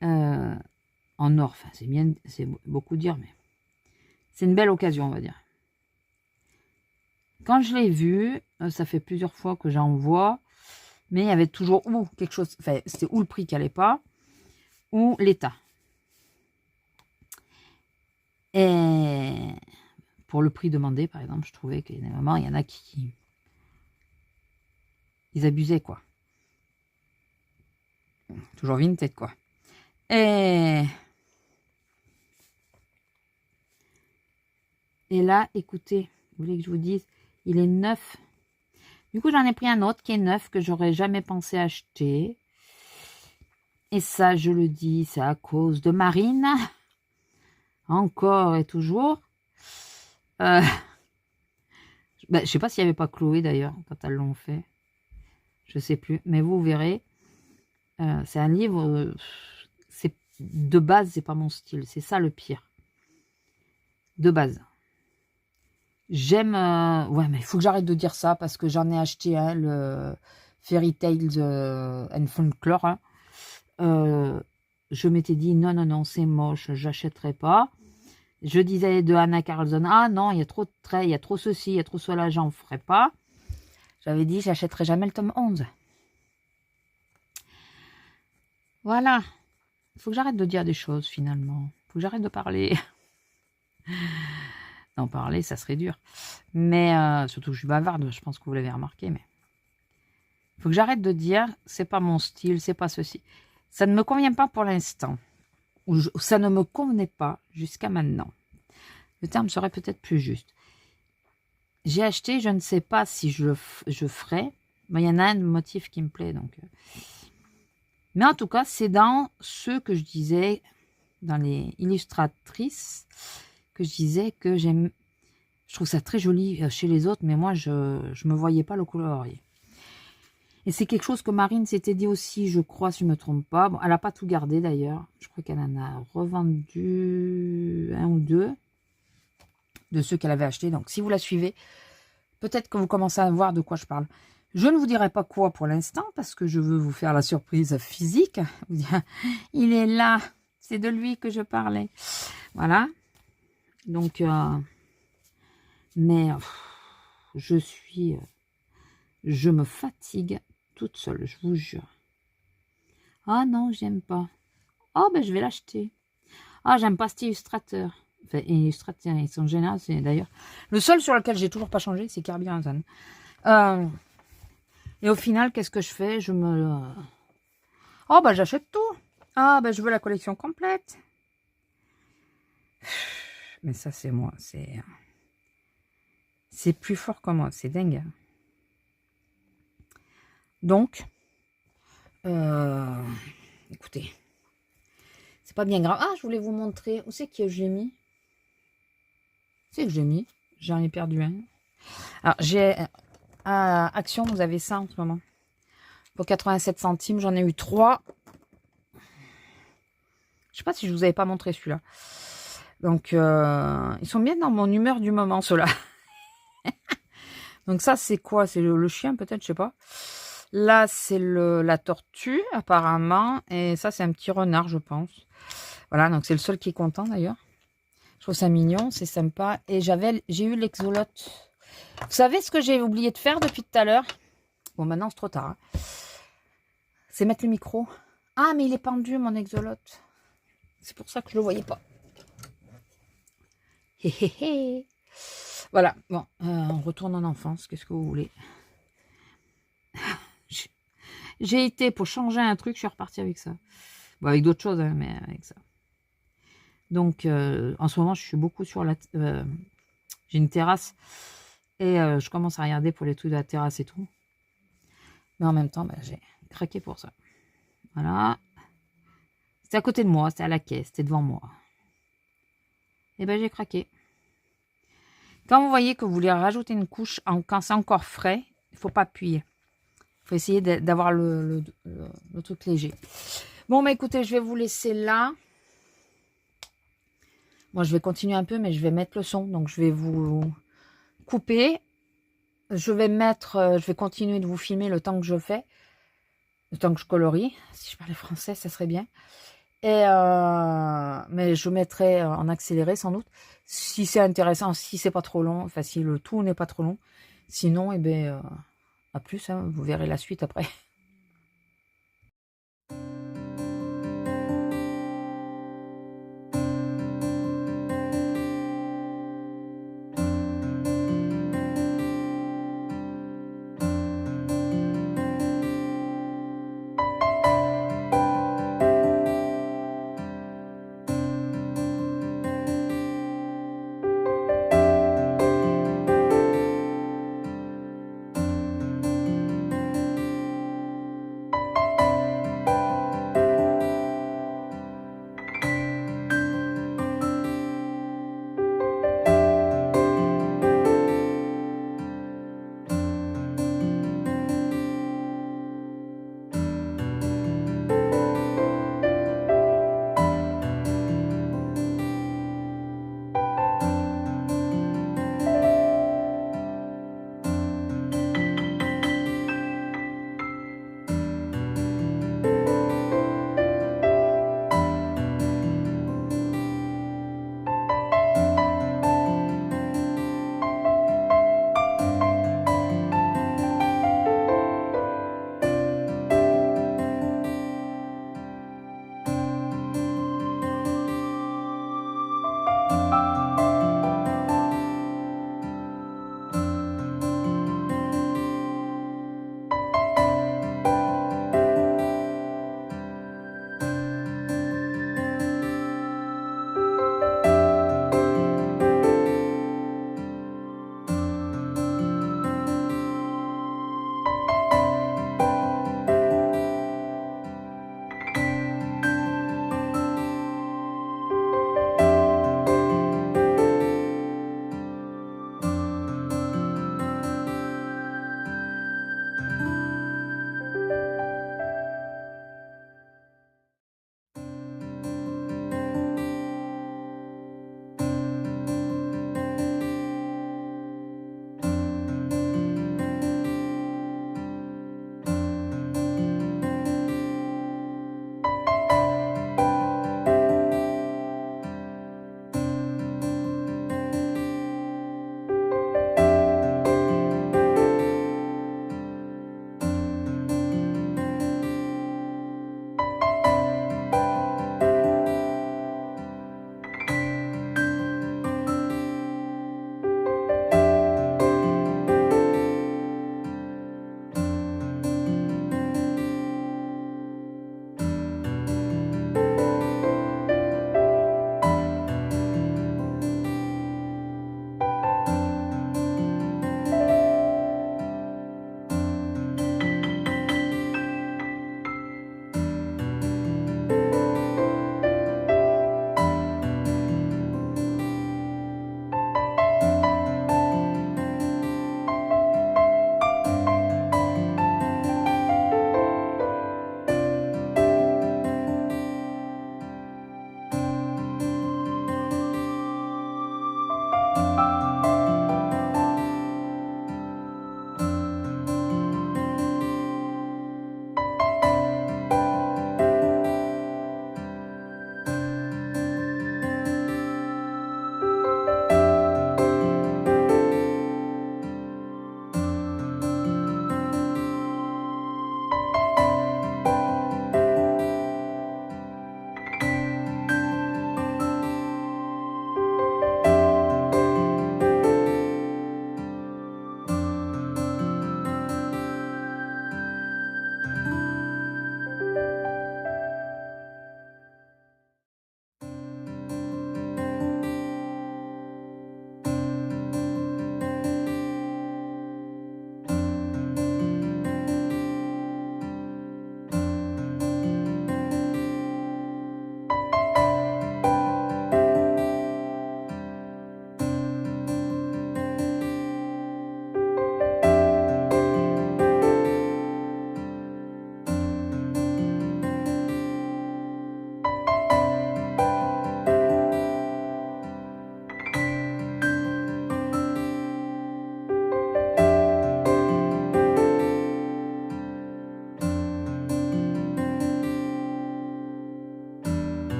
A: en or, enfin, c'est bien, c'est beaucoup dire, mais c'est une belle occasion, on va dire. Quand je l'ai vu, ça fait plusieurs fois que j'en vois, mais il y avait toujours ou quelque chose, enfin, c'était ou le prix qui n'allait pas, ou l'état. Et pour le prix demandé, par exemple, je trouvais qu'il y a des moments, il y en a qui ils abusaient, quoi. Toujours vintage, quoi. Et là, écoutez, vous voulez que je vous dise, il est neuf. Du coup, j'en ai pris un autre qui est neuf, que j'aurais jamais pensé acheter. Et ça, je le dis, c'est à cause de Marine. Encore et toujours. Ben, je sais pas s'il n'y avait pas Chloé, d'ailleurs, quand elles l'ont fait. Je sais plus. Mais vous verrez. C'est un livre... de base, c'est pas mon style. C'est ça le pire. De base. J'aime... ouais, mais il faut que j'arrête de dire ça parce que j'en ai acheté un, le Fairy Tales and Folklore. Hein. Je m'étais dit, non, non, non, c'est moche, j'achèterai pas. Je disais de Anna Carlson, ah non, il y a trop de traits, il y a trop ceci, il y a trop cela, j'en ferai pas. J'avais dit, j'achèterai jamais le tome 11. Voilà. Il faut que j'arrête de dire des choses, finalement. Il faut que j'arrête de parler. D'en parler, ça serait dur. Mais, surtout que je suis bavarde, je pense que vous l'avez remarqué, mais... Il faut que j'arrête de dire, c'est pas mon style, c'est pas ceci. Ça ne me convient pas pour l'instant. Ou ça ne me convenait pas jusqu'à maintenant. Le terme serait peut-être plus juste. J'ai acheté, je ne sais pas si je ferai. Mais il y en a un motif qui me plaît. Donc. Mais en tout cas, c'est dans ceux que je disais, dans les illustratrices, que je disais que j'aime. Je trouve ça très joli chez les autres, mais moi, je ne me voyais pas le colorier. Et c'est quelque chose que Marine s'était dit aussi, je crois, si je ne me trompe pas. Bon, elle n'a pas tout gardé d'ailleurs. Je crois qu'elle en a revendu un ou deux de ceux qu'elle avait achetés. Donc, si vous la suivez, peut-être que vous commencez à voir de quoi je parle. Je ne vous dirai pas quoi pour l'instant, parce que je veux vous faire la surprise physique. Il est là. C'est de lui que je parlais. Voilà. Donc, mais je me fatigue toute seule, je vous jure. Ah non, j'aime pas. Oh, ben je vais l'acheter. Ah, j'aime pas cet illustrateur. Enfin, illustrateur, ils sont géniaux, c'est d'ailleurs. Le seul sur lequel j'ai toujours pas changé, c'est Kirby Hansen. Et au final, qu'est-ce que je fais? Je me... Oh, ben j'achète tout. Ah, ben je veux la collection complète. Mais ça, c'est moi. C'est plus fort que moi. C'est dingue. Donc, écoutez, c'est pas bien grave. Ah, je voulais vous montrer. Où c'est que j'ai mis? C'est que j'ai mis. J'en ai perdu un. Alors, j'ai à Action, vous avez ça en ce moment. Pour 87 centimes, j'en ai eu 3. Je sais pas si je vous avais pas montré celui-là. Donc, ils sont bien dans mon humeur du moment, ceux-là. Donc ça, c'est quoi? C'est le chien, peut-être, je sais pas. Là, c'est la tortue, apparemment. Et ça, c'est un petit renard, je pense. Voilà, donc c'est le seul qui est content, d'ailleurs. Je trouve ça mignon, c'est sympa. Et j'ai eu l'exolote. Vous savez ce que j'ai oublié de faire depuis tout à l'heure? Bon, maintenant, c'est trop tard. Hein. C'est mettre le micro. Ah, mais il est pendu, mon exolote. C'est pour ça que je le voyais pas. Hé, hé, hé. Voilà, bon, on retourne en enfance. Qu'est-ce que vous voulez? J'ai été pour changer un truc, je suis repartie avec ça. Bon, avec d'autres choses, hein, mais avec ça. Donc, en ce moment, je suis beaucoup sur la... j'ai une terrasse et je commence à regarder pour les trucs de la terrasse et tout. Mais en même temps, bah, j'ai craqué pour ça. Voilà. C'était à côté de moi, c'était à la caisse, c'était devant moi. Et ben j'ai craqué. Quand vous voyez que vous voulez rajouter une couche quand c'est encore frais, il ne faut pas appuyer. Il faut essayer d'avoir le truc léger. Bon, bah écoutez, je vais vous laisser là. Moi, je vais continuer un peu, mais je vais mettre le son. Donc, je vais vous couper. Je vais continuer de vous filmer le temps que je fais. Le temps que je colorie. Si je parlais français, ça serait bien. Et mais je mettrai en accéléré sans doute. Si c'est intéressant, si c'est pas trop long, enfin si le tout n'est pas trop long. Sinon, eh ben, à plus, hein, vous verrez la suite après.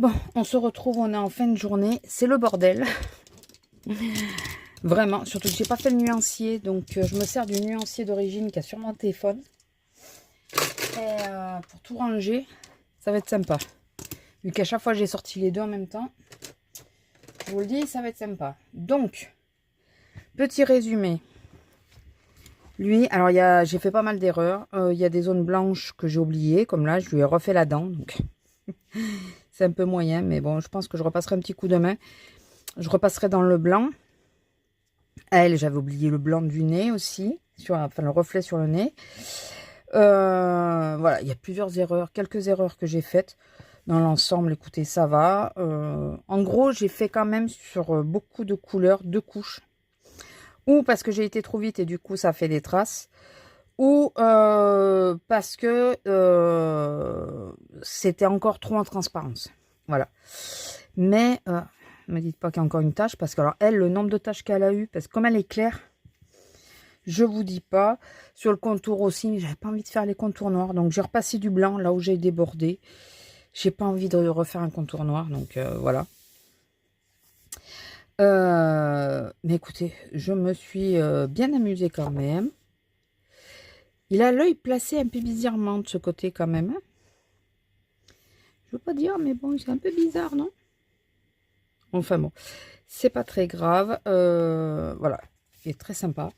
A: Bon, on se retrouve, on est en fin de journée. C'est le bordel. Vraiment, surtout que j'ai pas fait le nuancier. Donc, je me sers du nuancier d'origine qui a sur mon téléphone. Et pour tout ranger, ça va être sympa. Vu qu'à chaque fois, j'ai sorti les deux en même temps. Je vous le dis, ça va être sympa. Donc, petit résumé. Lui, alors j'ai fait pas mal d'erreurs. Il y a des zones blanches que j'ai oubliées. Comme là, je lui ai refait la dent. Donc, c'est un peu moyen. Mais bon, je pense que je repasserai un petit coup de main. Je repasserai dans le blanc. À elle, j'avais oublié le blanc du nez aussi. Enfin, le reflet sur le nez. Voilà, il y a plusieurs erreurs. Quelques erreurs que j'ai faites. Dans l'ensemble, écoutez, ça va. En gros, j'ai fait quand même sur beaucoup de couleurs, 2 couches. Ou parce que j'ai été trop vite et du coup, ça fait des traces. Ou parce que c'était encore trop en transparence. Voilà. Mais, ne me dites pas qu'il y a encore une tache. Parce que, alors, elle, le nombre de taches qu'elle a eu, parce que comme elle est claire, je vous dis pas. Sur le contour aussi, j'avais pas envie de faire les contours noirs. Donc, j'ai repassé du blanc là où j'ai débordé. J'ai pas envie de refaire un contour noir. Donc, voilà. Mais écoutez, je me suis bien amusée quand même. Il a l'œil placé un peu bizarrement de ce côté quand même. Hein. Je veux pas dire, mais bon, c'est un peu bizarre, non? Enfin bon, c'est pas très grave. Voilà, il est très sympa.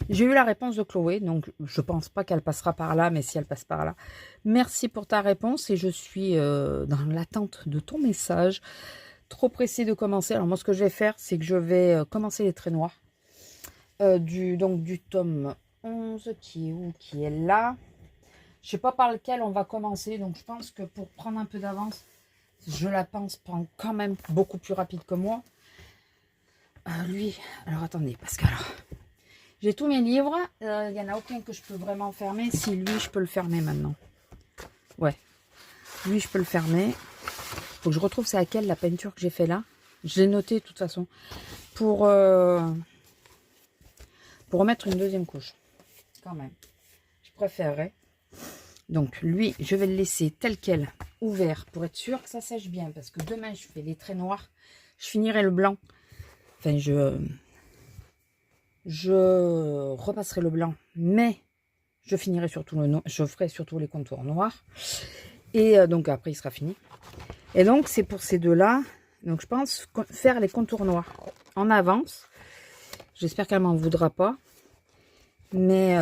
A: J'ai eu la réponse de Chloé, donc je pense pas qu'elle passera par là, mais si elle passe par là, merci pour ta réponse et je suis dans l'attente de ton message. Trop pressée de commencer. Alors moi, ce que je vais faire, c'est que je vais commencer les traits noirs du tome 11 qui est où? Qui est là. Je sais pas par lequel on va commencer, donc je pense que pour prendre un peu d'avance, je la pense prendre quand même beaucoup plus rapide que moi. Lui, alors attendez, parce que alors, j'ai tous mes livres, il n'y en a aucun que je peux vraiment fermer. Si lui, je peux le fermer maintenant. Ouais, lui, je peux le fermer. Faut que je retrouve c'est laquelle la peinture que j'ai fait là. Je l'ai noté de toute façon pour remettre une deuxième couche. Quand même, je préférerais. Donc lui, je vais le laisser tel quel, ouvert, pour être sûr que ça sèche bien. Parce que demain, je fais les traits noirs. Je finirai le blanc. Enfin, je repasserai le blanc. Mais je finirai surtout le noir. Je ferai surtout les contours noirs. Et donc après, il sera fini. Et donc, c'est pour ces deux-là. Donc, je pense faire les contours noirs en avance. J'espère qu'elle m'en voudra pas. Mais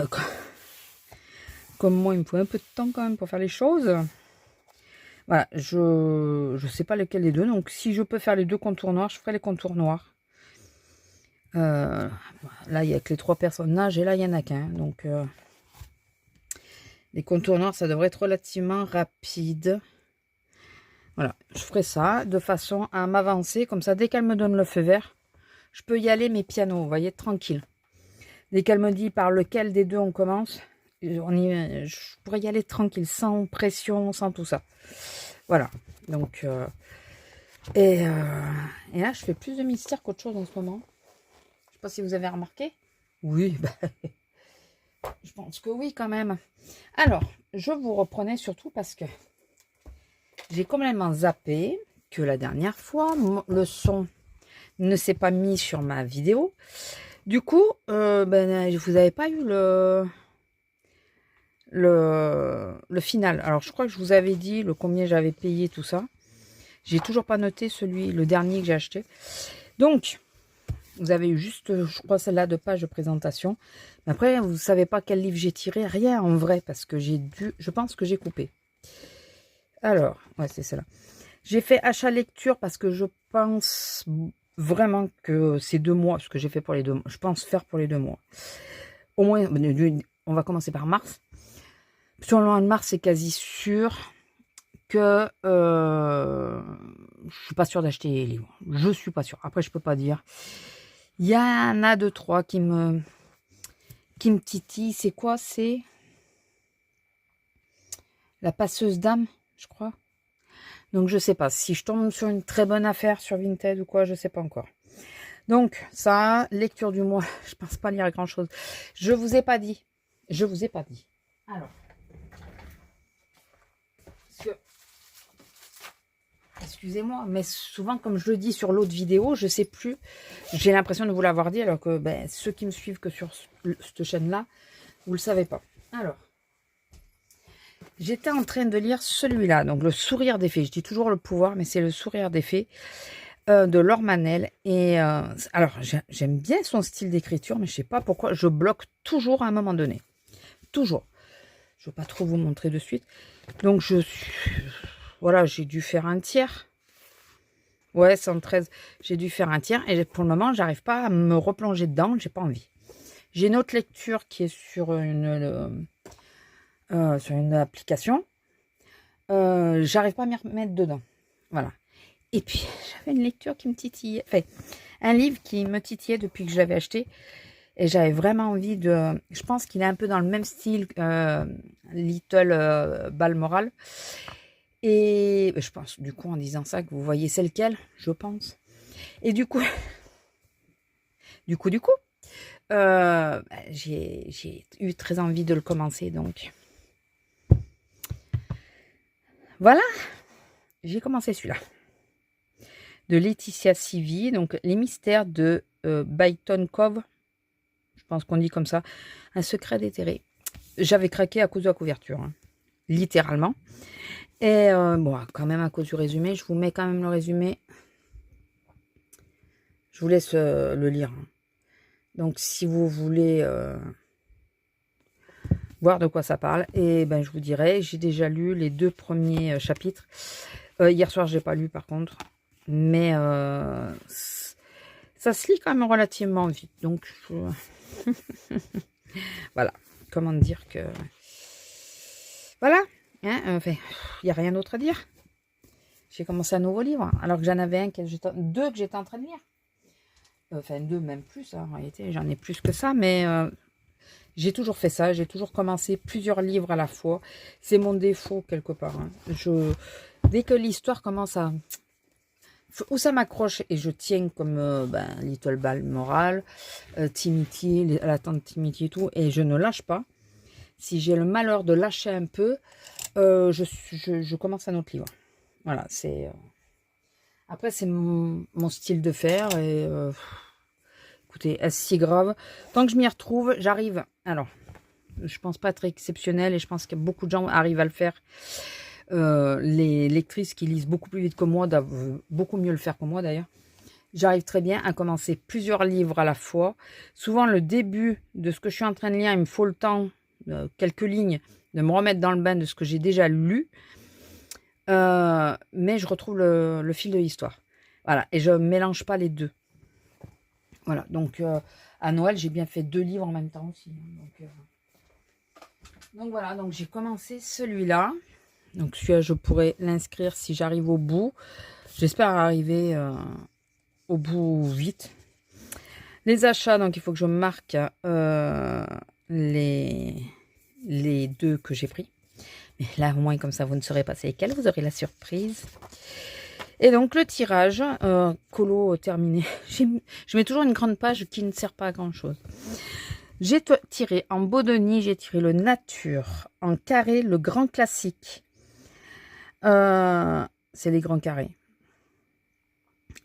A: comme moi, il me faut un peu de temps quand même pour faire les choses. Voilà, je sais pas lequel des deux. Donc, si je peux faire les deux contours noirs, je ferai les contours noirs. Là, il n'y a que les 3 personnages. Et là, il n'y en a qu'un. Donc, les contours noirs, ça devrait être relativement rapide. Voilà, je ferai ça de façon à m'avancer. Comme ça, dès qu'elle me donne le feu vert, je peux y aller, mes pianos, vous voyez, tranquille. Dès qu'elle me dit par lequel des deux on commence, je pourrais y aller tranquille, sans pression, sans tout ça. Voilà, donc... et là, je fais plus de mystère qu'autre chose en ce moment. Je sais pas si vous avez remarqué. Oui, bah, je pense que oui, quand même. Alors, je vous reprenais surtout parce que j'ai complètement zappé que la dernière fois, le son ne s'est pas mis sur ma vidéo. Du coup, vous n'avez pas eu le final. Alors, je crois que je vous avais dit le combien j'avais payé, tout ça. J'ai toujours pas noté le dernier que j'ai acheté. Donc, vous avez eu juste, je crois, celle-là de page de présentation. Mais après, vous ne savez pas quel livre j'ai tiré. Rien en vrai, parce que je pense que j'ai coupé. Alors, ouais, c'est celle-là. J'ai fait achat lecture parce que je pense vraiment que c'est 2 mois, ce que j'ai fait pour les 2 mois. Je pense faire pour les 2 mois. Au moins, on va commencer par mars. Sur le mois de mars, c'est quasi sûr que je suis pas sûre d'acheter les livres. Je suis pas sûre. Après, je peux pas dire. Il y en a 2, 3 qui me titillent. C'est quoi? C'est La passeuse d'âme, je crois. Donc, je sais pas. Si je tombe sur une très bonne affaire sur Vinted ou quoi, je sais pas encore. Donc, ça, lecture du mois. Je pense pas lire grand-chose. Je vous ai pas dit. Je vous ai pas dit. Alors. Est-ce excusez-moi, mais souvent, comme je le dis sur l'autre vidéo, je sais plus. J'ai l'impression de vous l'avoir dit, alors que ben, ceux qui me suivent que sur cette chaîne-là, vous le savez pas. Alors, j'étais en train de lire celui-là, donc Le Sourire des Fées. Je dis toujours Le Pouvoir, mais c'est Le Sourire des Fées de Laure Manel. Et alors, j'aime bien son style d'écriture, mais je sais pas pourquoi, je bloque toujours à un moment donné. Toujours. Je ne vais pas trop vous montrer de suite. Donc, voilà, j'ai dû faire un tiers. Ouais, 113. J'ai dû faire un tiers. Et pour le moment, j'arrive pas à me replonger dedans. J'ai pas envie. J'ai une autre lecture qui est sur une application. J'arrive pas à m'y remettre dedans. Voilà. Et puis, j'avais une lecture qui me titillait. Enfin, un livre qui me titillait depuis que je l'avais acheté. Et j'avais vraiment envie de... Je pense qu'il est un peu dans le même style Little Balmoral. Et je pense, du coup, en disant ça, que vous voyez c'est lequel, je pense. Et du coup, j'ai eu très envie de le commencer, donc. Voilà, j'ai commencé celui-là. De Laetitia Sivi, donc Les mystères de Byton Cove. Je pense qu'on dit comme ça. Un secret déterré. J'avais craqué à cause de la couverture, hein, littéralement. Et bon, quand même à cause du résumé, je vous mets quand même le résumé. Je vous laisse le lire. Donc, si vous voulez voir de quoi ça parle, et ben je vous dirai, j'ai déjà lu les 2 premiers chapitres. Hier soir, je n'ai pas lu par contre. Mais ça se lit quand même relativement vite. Donc, voilà. Comment dire que... Voilà. Hein, enfin, il n'y a rien d'autre à dire. J'ai commencé un nouveau livre, alors que j'en avais deux que j'étais en train de lire. Enfin, 2, même plus, hein, en réalité, j'en ai plus que ça, mais j'ai toujours fait ça, j'ai toujours commencé plusieurs livres à la fois. C'est mon défaut, quelque part. Hein. Dès que l'histoire commence à... Où ça m'accroche, et je tiens comme Little Balmoral, Timothy, la tante Timothy et tout, et je ne lâche pas. Si j'ai le malheur de lâcher un peu, je commence un autre livre. Voilà, c'est... Après, c'est mon style de faire. Et écoutez, est-ce si grave? Tant que je m'y retrouve, j'arrive. Alors, je pense pas être exceptionnel et je pense que beaucoup de gens arrivent à le faire. Les lectrices qui lisent beaucoup plus vite que moi doivent beaucoup mieux le faire que moi d'ailleurs. J'arrive très bien à commencer plusieurs livres à la fois. Souvent, le début de ce que je suis en train de lire, il me faut le temps, quelques lignes, de me remettre dans le bain de ce que j'ai déjà lu. Mais je retrouve le fil de l'histoire. Voilà, et je ne mélange pas les deux. Voilà, donc à Noël, j'ai bien fait 2 livres en même temps aussi. Donc voilà, donc j'ai commencé celui-là. Donc celui-là, je pourrais l'inscrire si j'arrive au bout. J'espère arriver au bout vite. Les achats, donc il faut que je marque les 2 que j'ai pris. Mais là, au moins, comme ça, vous ne saurez pas c'est lesquels. Vous aurez la surprise. Et donc, le tirage, colo terminé. Je mets toujours une grande page qui ne sert pas à grand-chose. J'ai tiré en beau de nid, j'ai tiré le nature. En carré, le grand classique. C'est les grands carrés.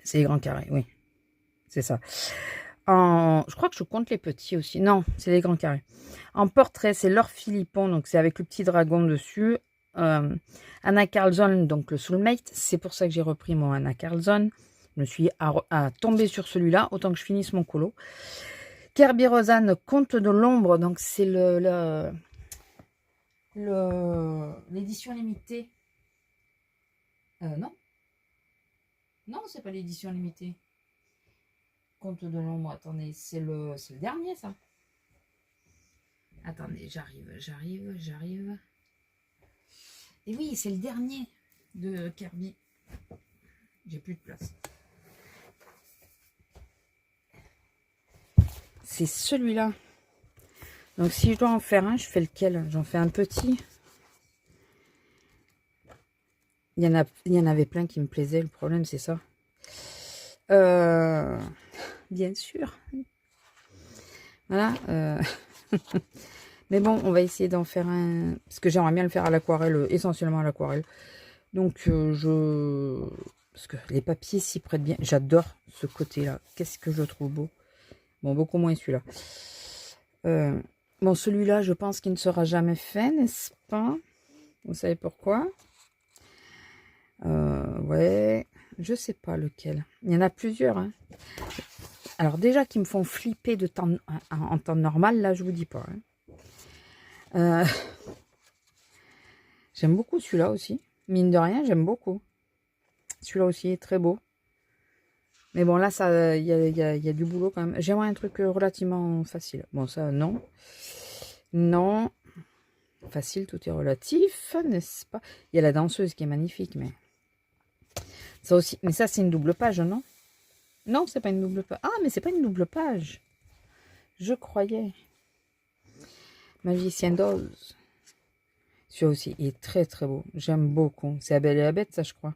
A: C'est les grands carrés, oui. C'est ça. Je crois que je compte les petits aussi. Non, c'est les grands carrés. En portrait, c'est Laure Philippon, donc c'est avec le petit dragon dessus. Anna Carlson, donc le soulmate. C'est pour ça que j'ai repris mon Anna Carlson. Je me suis à tomber sur celui-là, autant que je finisse mon colo. Kerby Rosanne, Conte de l'ombre, donc c'est l'édition limitée. Non. Non, c'est pas l'édition limitée. Conte de l'ombre, attendez, c'est le dernier, ça. Attendez, j'arrive. Et oui, c'est le dernier de Kerby. J'ai plus de place. C'est celui-là. Donc, si je dois en faire un, je fais lequel? J'en fais un petit. Il y en avait plein qui me plaisaient. Le problème, c'est ça. Bien sûr. Voilà. Mais bon, on va essayer d'en faire un... Parce que j'aimerais bien le faire à l'aquarelle, essentiellement à l'aquarelle. Donc, Parce que les papiers s'y prêtent bien. J'adore ce côté-là. Qu'est-ce que je trouve beau. Bon, beaucoup moins celui-là. Bon, celui-là, je pense qu'il ne sera jamais fait, n'est-ce pas? Vous savez pourquoi? Ouais, je sais pas lequel. Il y en a plusieurs. Hein. Alors déjà, qui me font flipper de temps, en temps normal, là, je vous dis pas. Hein. J'aime beaucoup celui-là aussi. Mine de rien, j'aime beaucoup. Celui-là aussi est très beau. Mais bon, là, il y a du boulot quand même. J'aimerais un truc relativement facile. Bon, ça, non. Non. Facile, tout est relatif, n'est-ce pas? Il y a la danseuse qui est magnifique, mais... Ça aussi... Mais ça, c'est une double page, non? Non, c'est pas une double page. Ah, mais c'est pas une double page. Je croyais. Magicien d'Oz. Celui-là aussi, il est très, très beau. J'aime beaucoup. C'est La Belle et la Bête, ça, je crois.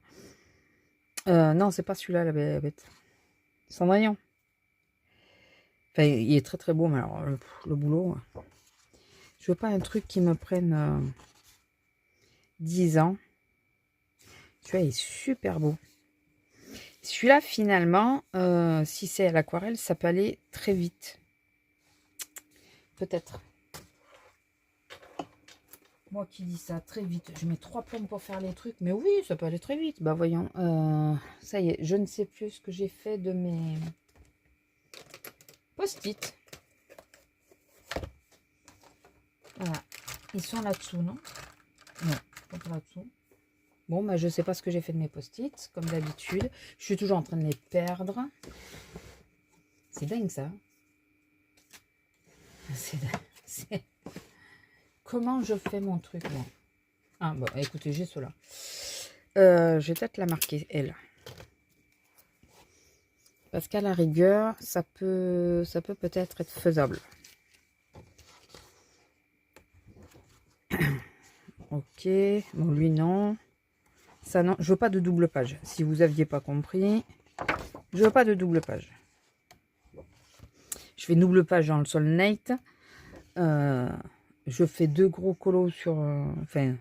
A: Non, c'est pas celui-là, La Belle et la Bête. Cendrillon. Enfin, il est très très beau, mais alors le boulot. Je veux pas un truc qui me prenne 10 ans. Celui-là il est super beau. Celui-là, finalement, si c'est à l'aquarelle, ça peut aller très vite. Peut-être. Moi qui dis ça, très vite. Je mets 3 plombes pour faire les trucs. Mais oui, ça peut aller très vite. Bah voyons. Ça y est, je ne sais plus ce que j'ai fait de mes post-it. Voilà. Ils sont là-dessous, non? Non, pas là-dessous. Bon, bah je sais pas ce que j'ai fait de mes post-it, comme d'habitude. Je suis toujours en train de les perdre. C'est dingue, ça. C'est dingue. Comment je fais mon truc, moi? Ah, bon, écoutez, j'ai cela. Je vais peut-être la marquer, elle. Parce qu'à la rigueur, ça peut peut-être être faisable. Ok. Bon, lui, non. Ça, non. Je veux pas de double page. Si vous aviez pas compris, je veux pas de double page. Je fais double page dans le Soulmate. Je fais 2 gros colos sur... Enfin...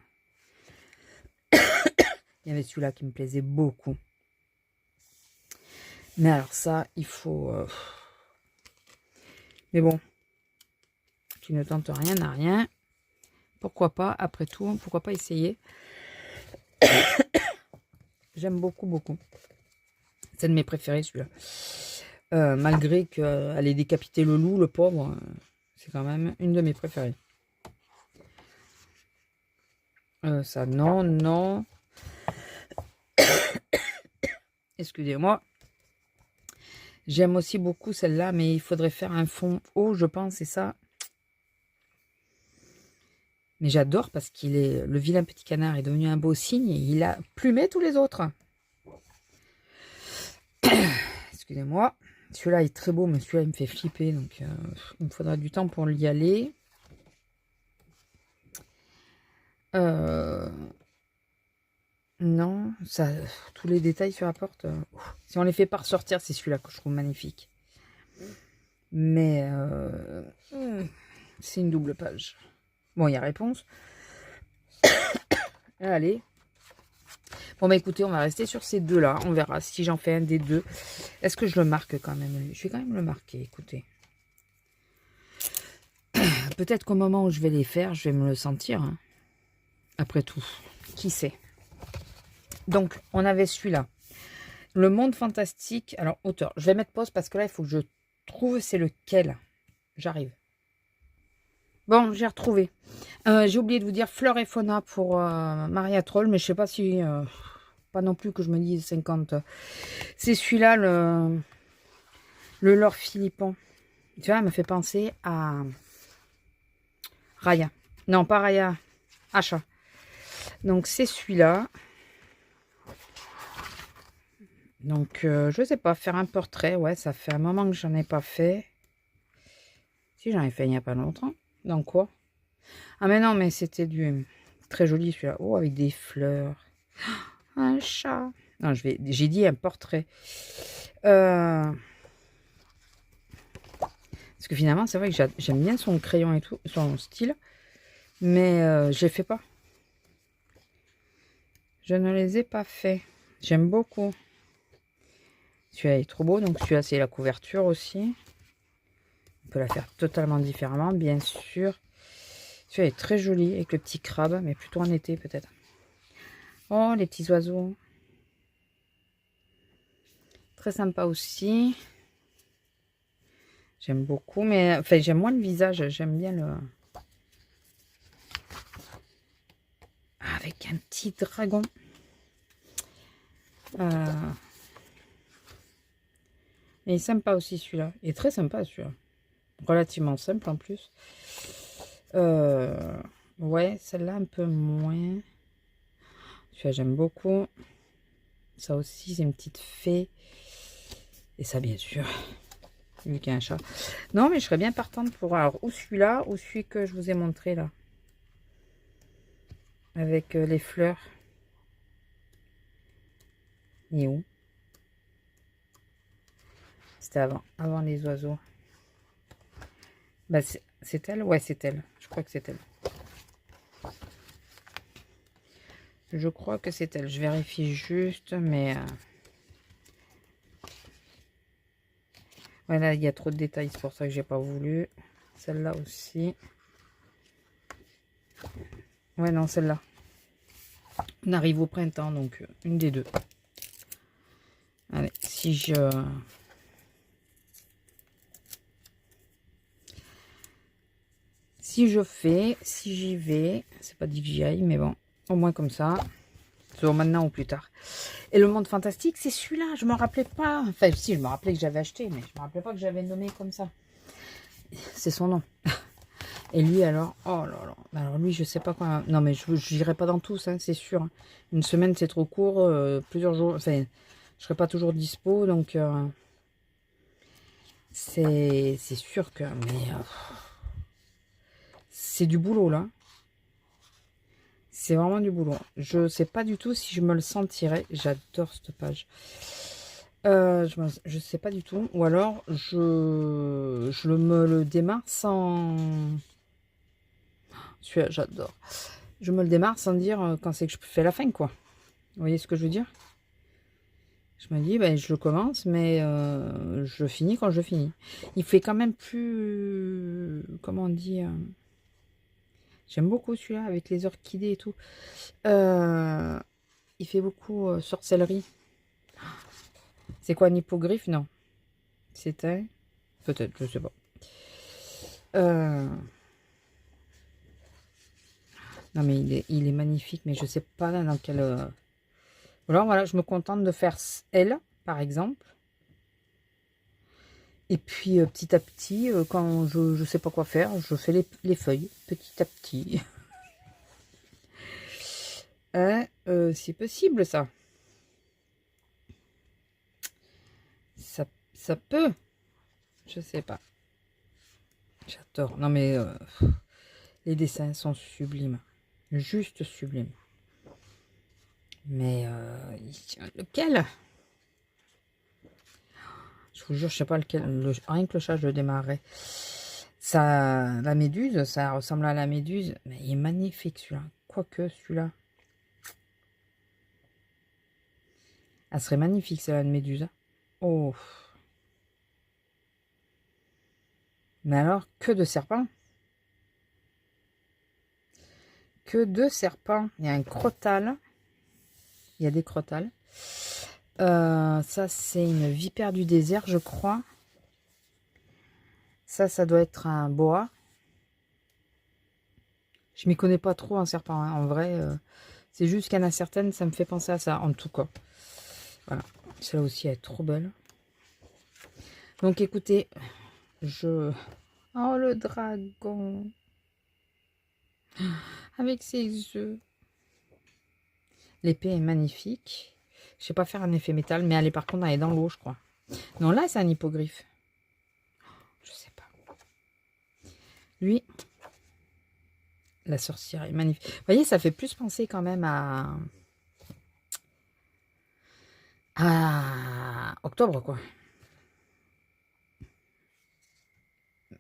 A: Il y avait celui-là qui me plaisait beaucoup. Mais alors ça, il faut... Mais bon. Qui ne tente rien à rien. Pourquoi pas, après tout, pourquoi pas essayer. J'aime beaucoup, beaucoup. C'est de mes préférés, celui-là. Malgré qu'elle ait décapité le loup, le pauvre, c'est quand même une de mes préférées. Ça, non, non. Excusez-moi. J'aime aussi beaucoup celle-là, mais il faudrait faire un fond haut, je pense, c'est ça. Mais j'adore parce qu'il est... Le vilain petit canard est devenu un beau signe et il a plumé tous les autres. Excusez-moi. Celui-là est très beau, mais celui-là, il me fait flipper. Donc, il me faudra du temps pour y aller. Non, ça, tous les détails sur la porte. Si on les fait pas ressortir, c'est celui-là que je trouve magnifique. Mais c'est une double page. Bon, il y a réponse. Allez. Bon, bah écoutez, on va rester sur ces deux-là. On verra si j'en fais un des deux. Est-ce que je le marque quand même? Je vais quand même le marquer, écoutez. Peut-être qu'au moment où je vais les faire, je vais me le sentir. Hein. Après tout, qui sait? Donc, on avait celui-là. Le monde fantastique. Alors, auteur. Je vais mettre pause parce que là, il faut que je trouve c'est lequel. J'arrive. Bon, j'ai retrouvé. J'ai oublié de vous dire Fleur et Fauna pour Maria Troll, mais je sais pas si... pas non plus que je me dise 50. C'est celui-là, le Laure Philippon. Tu vois, elle me fait penser à Raya. Non, pas Raya. Achat. Donc, c'est celui-là. Donc, je sais pas, faire un portrait. Ouais, ça fait un moment que j'en ai pas fait. Si, j'en ai fait il n'y a pas longtemps. Dans quoi? Ah, mais non, mais c'était du... Très joli, celui-là. Oh, avec des fleurs. Un chat. Non, j'ai dit un portrait. Parce que finalement, c'est vrai que j'aime bien son crayon et tout, son style. Mais je les fais pas. Je ne les ai pas fait. J'aime beaucoup. Celui-là est trop beau. Donc celui-là, c'est la couverture aussi. On peut la faire totalement différemment, bien sûr. Celui-là est très joli avec le petit crabe, mais plutôt en été peut-être. Oh, les petits oiseaux. Très sympa aussi. J'aime beaucoup, mais enfin j'aime moins le visage. J'aime bien le... Avec un petit dragon. Il est sympa aussi celui-là. Il est très sympa celui-là. Relativement simple en plus. Ouais, celle-là un peu moins. Celui-là j'aime beaucoup. Ça aussi c'est une petite fée. Et ça bien sûr. Vu qu'il y a un chat. Non mais je serais bien partante pour alors ou celui-là ou celui que je vous ai montré là. Avec les fleurs. Il est où? C'était avant les oiseaux. Bah, c'est elle? Ouais, c'est elle. Je crois que c'est elle. Je crois que c'est elle. Je vérifie juste, mais... Ouais, là, il y a trop de détails. C'est pour ça que j'ai pas voulu. Celle-là aussi. Ouais, non, celle-là. On arrive au printemps, donc une des deux. Allez, si je... Si j'y vais, c'est pas dit que j'y aille, mais bon, au moins comme ça, soit maintenant ou plus tard. Et le monde fantastique, c'est celui-là, je me rappelais pas. Enfin, si, je me rappelais que j'avais acheté, mais je me rappelais pas que j'avais nommé comme ça. C'est son nom. Et lui, alors, oh là là, alors lui, je sais pas quoi. Non, mais je n'irai pas dans tous, hein, c'est sûr. Hein. Une semaine, c'est trop court, plusieurs jours, enfin, je serai pas toujours dispo, donc c'est sûr que, mais c'est du boulot là. C'est vraiment du boulot. Je sais pas du tout si je me le sentirais. J'adore cette page. Je sais pas du tout. Ou alors, je me le démarre sans... Celui-là, j'adore. Je me le démarre sans dire quand c'est que je fais la fin, quoi. Vous voyez ce que je veux dire? Je me dis, ben, je le commence, mais je finis quand je finis. Il fait quand même plus... Comment dire? J'aime beaucoup celui-là, avec les orchidées et tout. Il fait beaucoup sorcellerie. C'est quoi, un hippogriffe? Non. C'est un... Peut-être, je sais pas. Non, mais il est magnifique, mais je sais pas là dans quel... Alors, voilà, je me contente de faire elle, par exemple. Et puis, petit à petit, quand je ne sais pas quoi faire, je fais les feuilles, petit à petit. C'est possible, ça. Ça peut. Je sais pas. J'adore. Non, mais les dessins sont sublimes. Juste sublimes. Mais lequel? Je vous jure, je sais pas lequel. Rien que le chat, je le démarrerai. Ça, la méduse, ça ressemble à la méduse. Mais il est magnifique, celui-là. Quoique, celui-là. Elle serait magnifique, celle-là, de méduse. Oh. Mais alors, que de serpents. Que de serpents. Il y a un crotal. Il y a des crotales. Ça, c'est une vipère du désert, je crois. Ça doit être un boa. Je m'y connais pas trop en serpent. Hein. En vrai, c'est juste qu'il y en a certaines, ça me fait penser à ça, en tout cas. Voilà. Celle-là aussi, elle est trop belle. Donc, écoutez, Oh, le dragon. Avec ses yeux. L'épée est magnifique. Je sais pas faire un effet métal, mais elle est par contre, elle est dans l'eau, je crois. Non, là, c'est un hippogriffe. Je sais pas. Lui, la sorcière est magnifique. Vous voyez, ça fait plus penser quand même à octobre, quoi.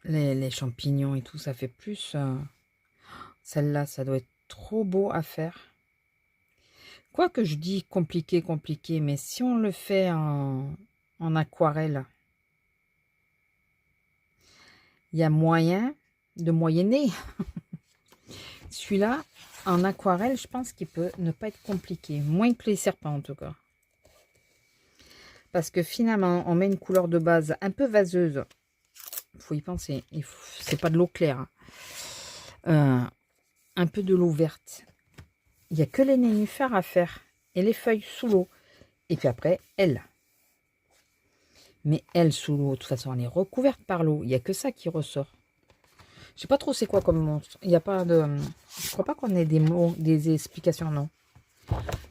A: Les champignons et tout, ça fait plus... Celle-là, ça doit être trop beau à faire. Quoi que je dis compliqué, mais si on le fait en en aquarelle, il y a moyen de moyenner. Celui-là, en aquarelle, je pense qu'il peut ne pas être compliqué. Moins que les serpents, en tout cas. Parce que finalement, on met une couleur de base un peu vaseuse. Il faut y penser. C'est pas de l'eau claire. Un peu de l'eau verte. Il n'y a que les nénuphars à faire. Et les feuilles sous l'eau. Et puis après, elle. Mais elle, sous l'eau, de toute façon, elle est recouverte par l'eau. Il n'y a que ça qui ressort. Je sais pas trop c'est quoi comme monstre. Il n'y a pas de... Je crois pas qu'on ait des mots, des explications, non.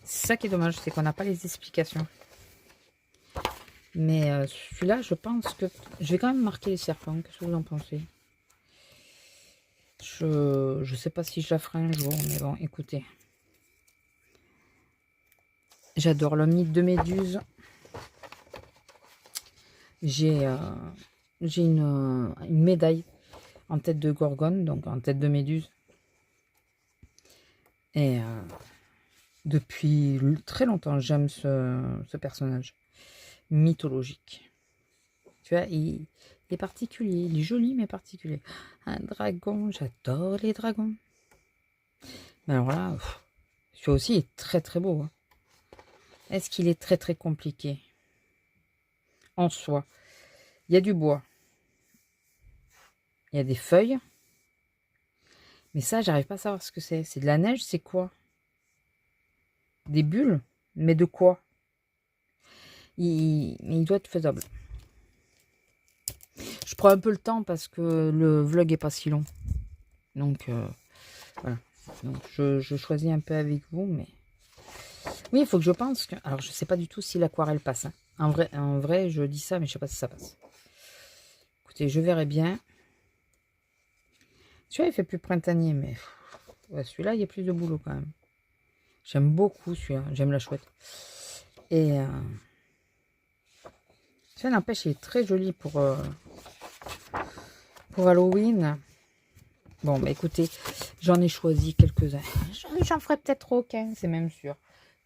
A: C'est ça qui est dommage, c'est qu'on n'a pas les explications. Mais celui-là, je pense que... Je vais quand même marquer les serpents. Qu'est-ce que vous en pensez? Je sais pas si je la ferai un jour, mais bon, écoutez. J'adore le mythe de Méduse. J'ai une médaille en tête de Gorgone, donc en tête de Méduse. Et depuis très longtemps, j'aime ce personnage mythologique. Tu vois, il est particulier, il est joli mais particulier. Un dragon, j'adore les dragons. Mais alors là, celui aussi est très très beau. Hein. Est-ce qu'il est très très compliqué? En soi, il y a du bois. Il y a des feuilles. Mais ça, j'arrive pas à savoir ce que c'est. C'est de la neige, c'est quoi? Des bulles? Mais de quoi? Il doit être faisable. Je prends un peu le temps parce que le vlog est pas si long. Donc, voilà. Donc, je choisis un peu avec vous, mais... Oui, il faut que je pense que... Alors, je sais pas du tout si l'aquarelle passe. Hein. En vrai, je dis ça, mais je sais pas si ça passe. Écoutez, je verrai bien. Celui-là, il fait plus printanier, mais... Ouais, celui-là, il y a plus de boulot quand même. J'aime beaucoup celui-là. J'aime la chouette. Et... Ça n'empêche, il est très joli pour Halloween. Bon, bah écoutez, j'en ai choisi quelques-uns. J'en ferai peut-être aucun, c'est même sûr.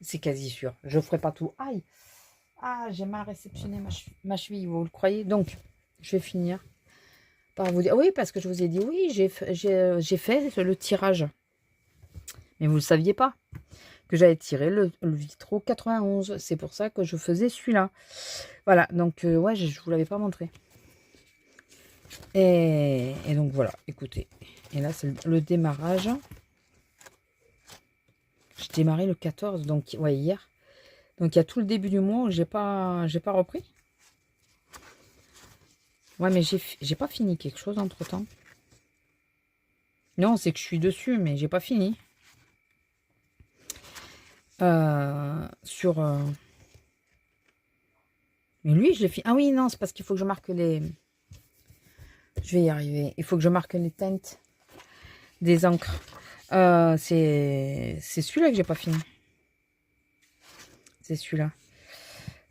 A: C'est quasi sûr. Je ferai pas tout. Aïe! Ah, j'ai mal réceptionné ma cheville, vous le croyez? Donc, je vais finir par vous dire... Oui, parce que je vous ai dit, oui, j'ai fait le tirage. Mais vous ne le saviez pas. Que j'avais tiré le Vitro 91. C'est pour ça que je faisais celui-là. Voilà, donc, ouais, je ne vous l'avais pas montré. Et donc, voilà, écoutez. Et là, c'est le démarrage. J'ai démarré le 14, donc, ouais, hier. Donc, il y a tout le début du mois où j'ai pas repris. Ouais, mais j'ai pas fini quelque chose entre-temps. Non, c'est que je suis dessus, mais j'ai pas fini. Mais lui, je l'ai fini. Ah oui, non, c'est parce qu'il faut que je marque les... Je vais y arriver. Il faut que je marque les teintes des encres. C'est celui-là que j'ai pas fini. C'est celui-là.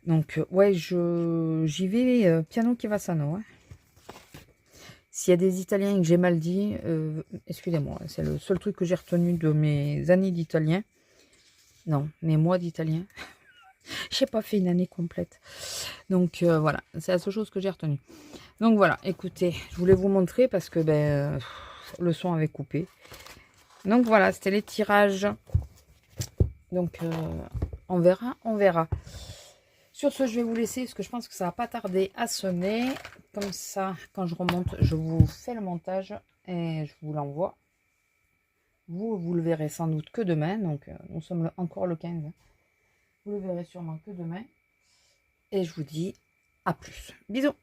A: Donc, ouais, j'y vais piano che va sano. Hein. S'il y a des Italiens que j'ai mal dit, excusez-moi. C'est le seul truc que j'ai retenu de mes années d'italien. Non, mes mois d'italien. J'ai pas fait une année complète. Donc, voilà. C'est la seule chose que j'ai retenue. Donc, voilà. Écoutez, je voulais vous montrer parce que ben, le son avait coupé. Donc, voilà. C'était les tirages. Donc, on verra, on verra. Sur ce, je vais vous laisser parce que je pense que ça va pas tarder à sonner. Comme ça, quand je remonte, je vous fais le montage et je vous l'envoie. Vous le verrez sans doute que demain. Donc, nous sommes encore le 15. Vous le verrez sûrement que demain. Et je vous dis à plus. Bisous.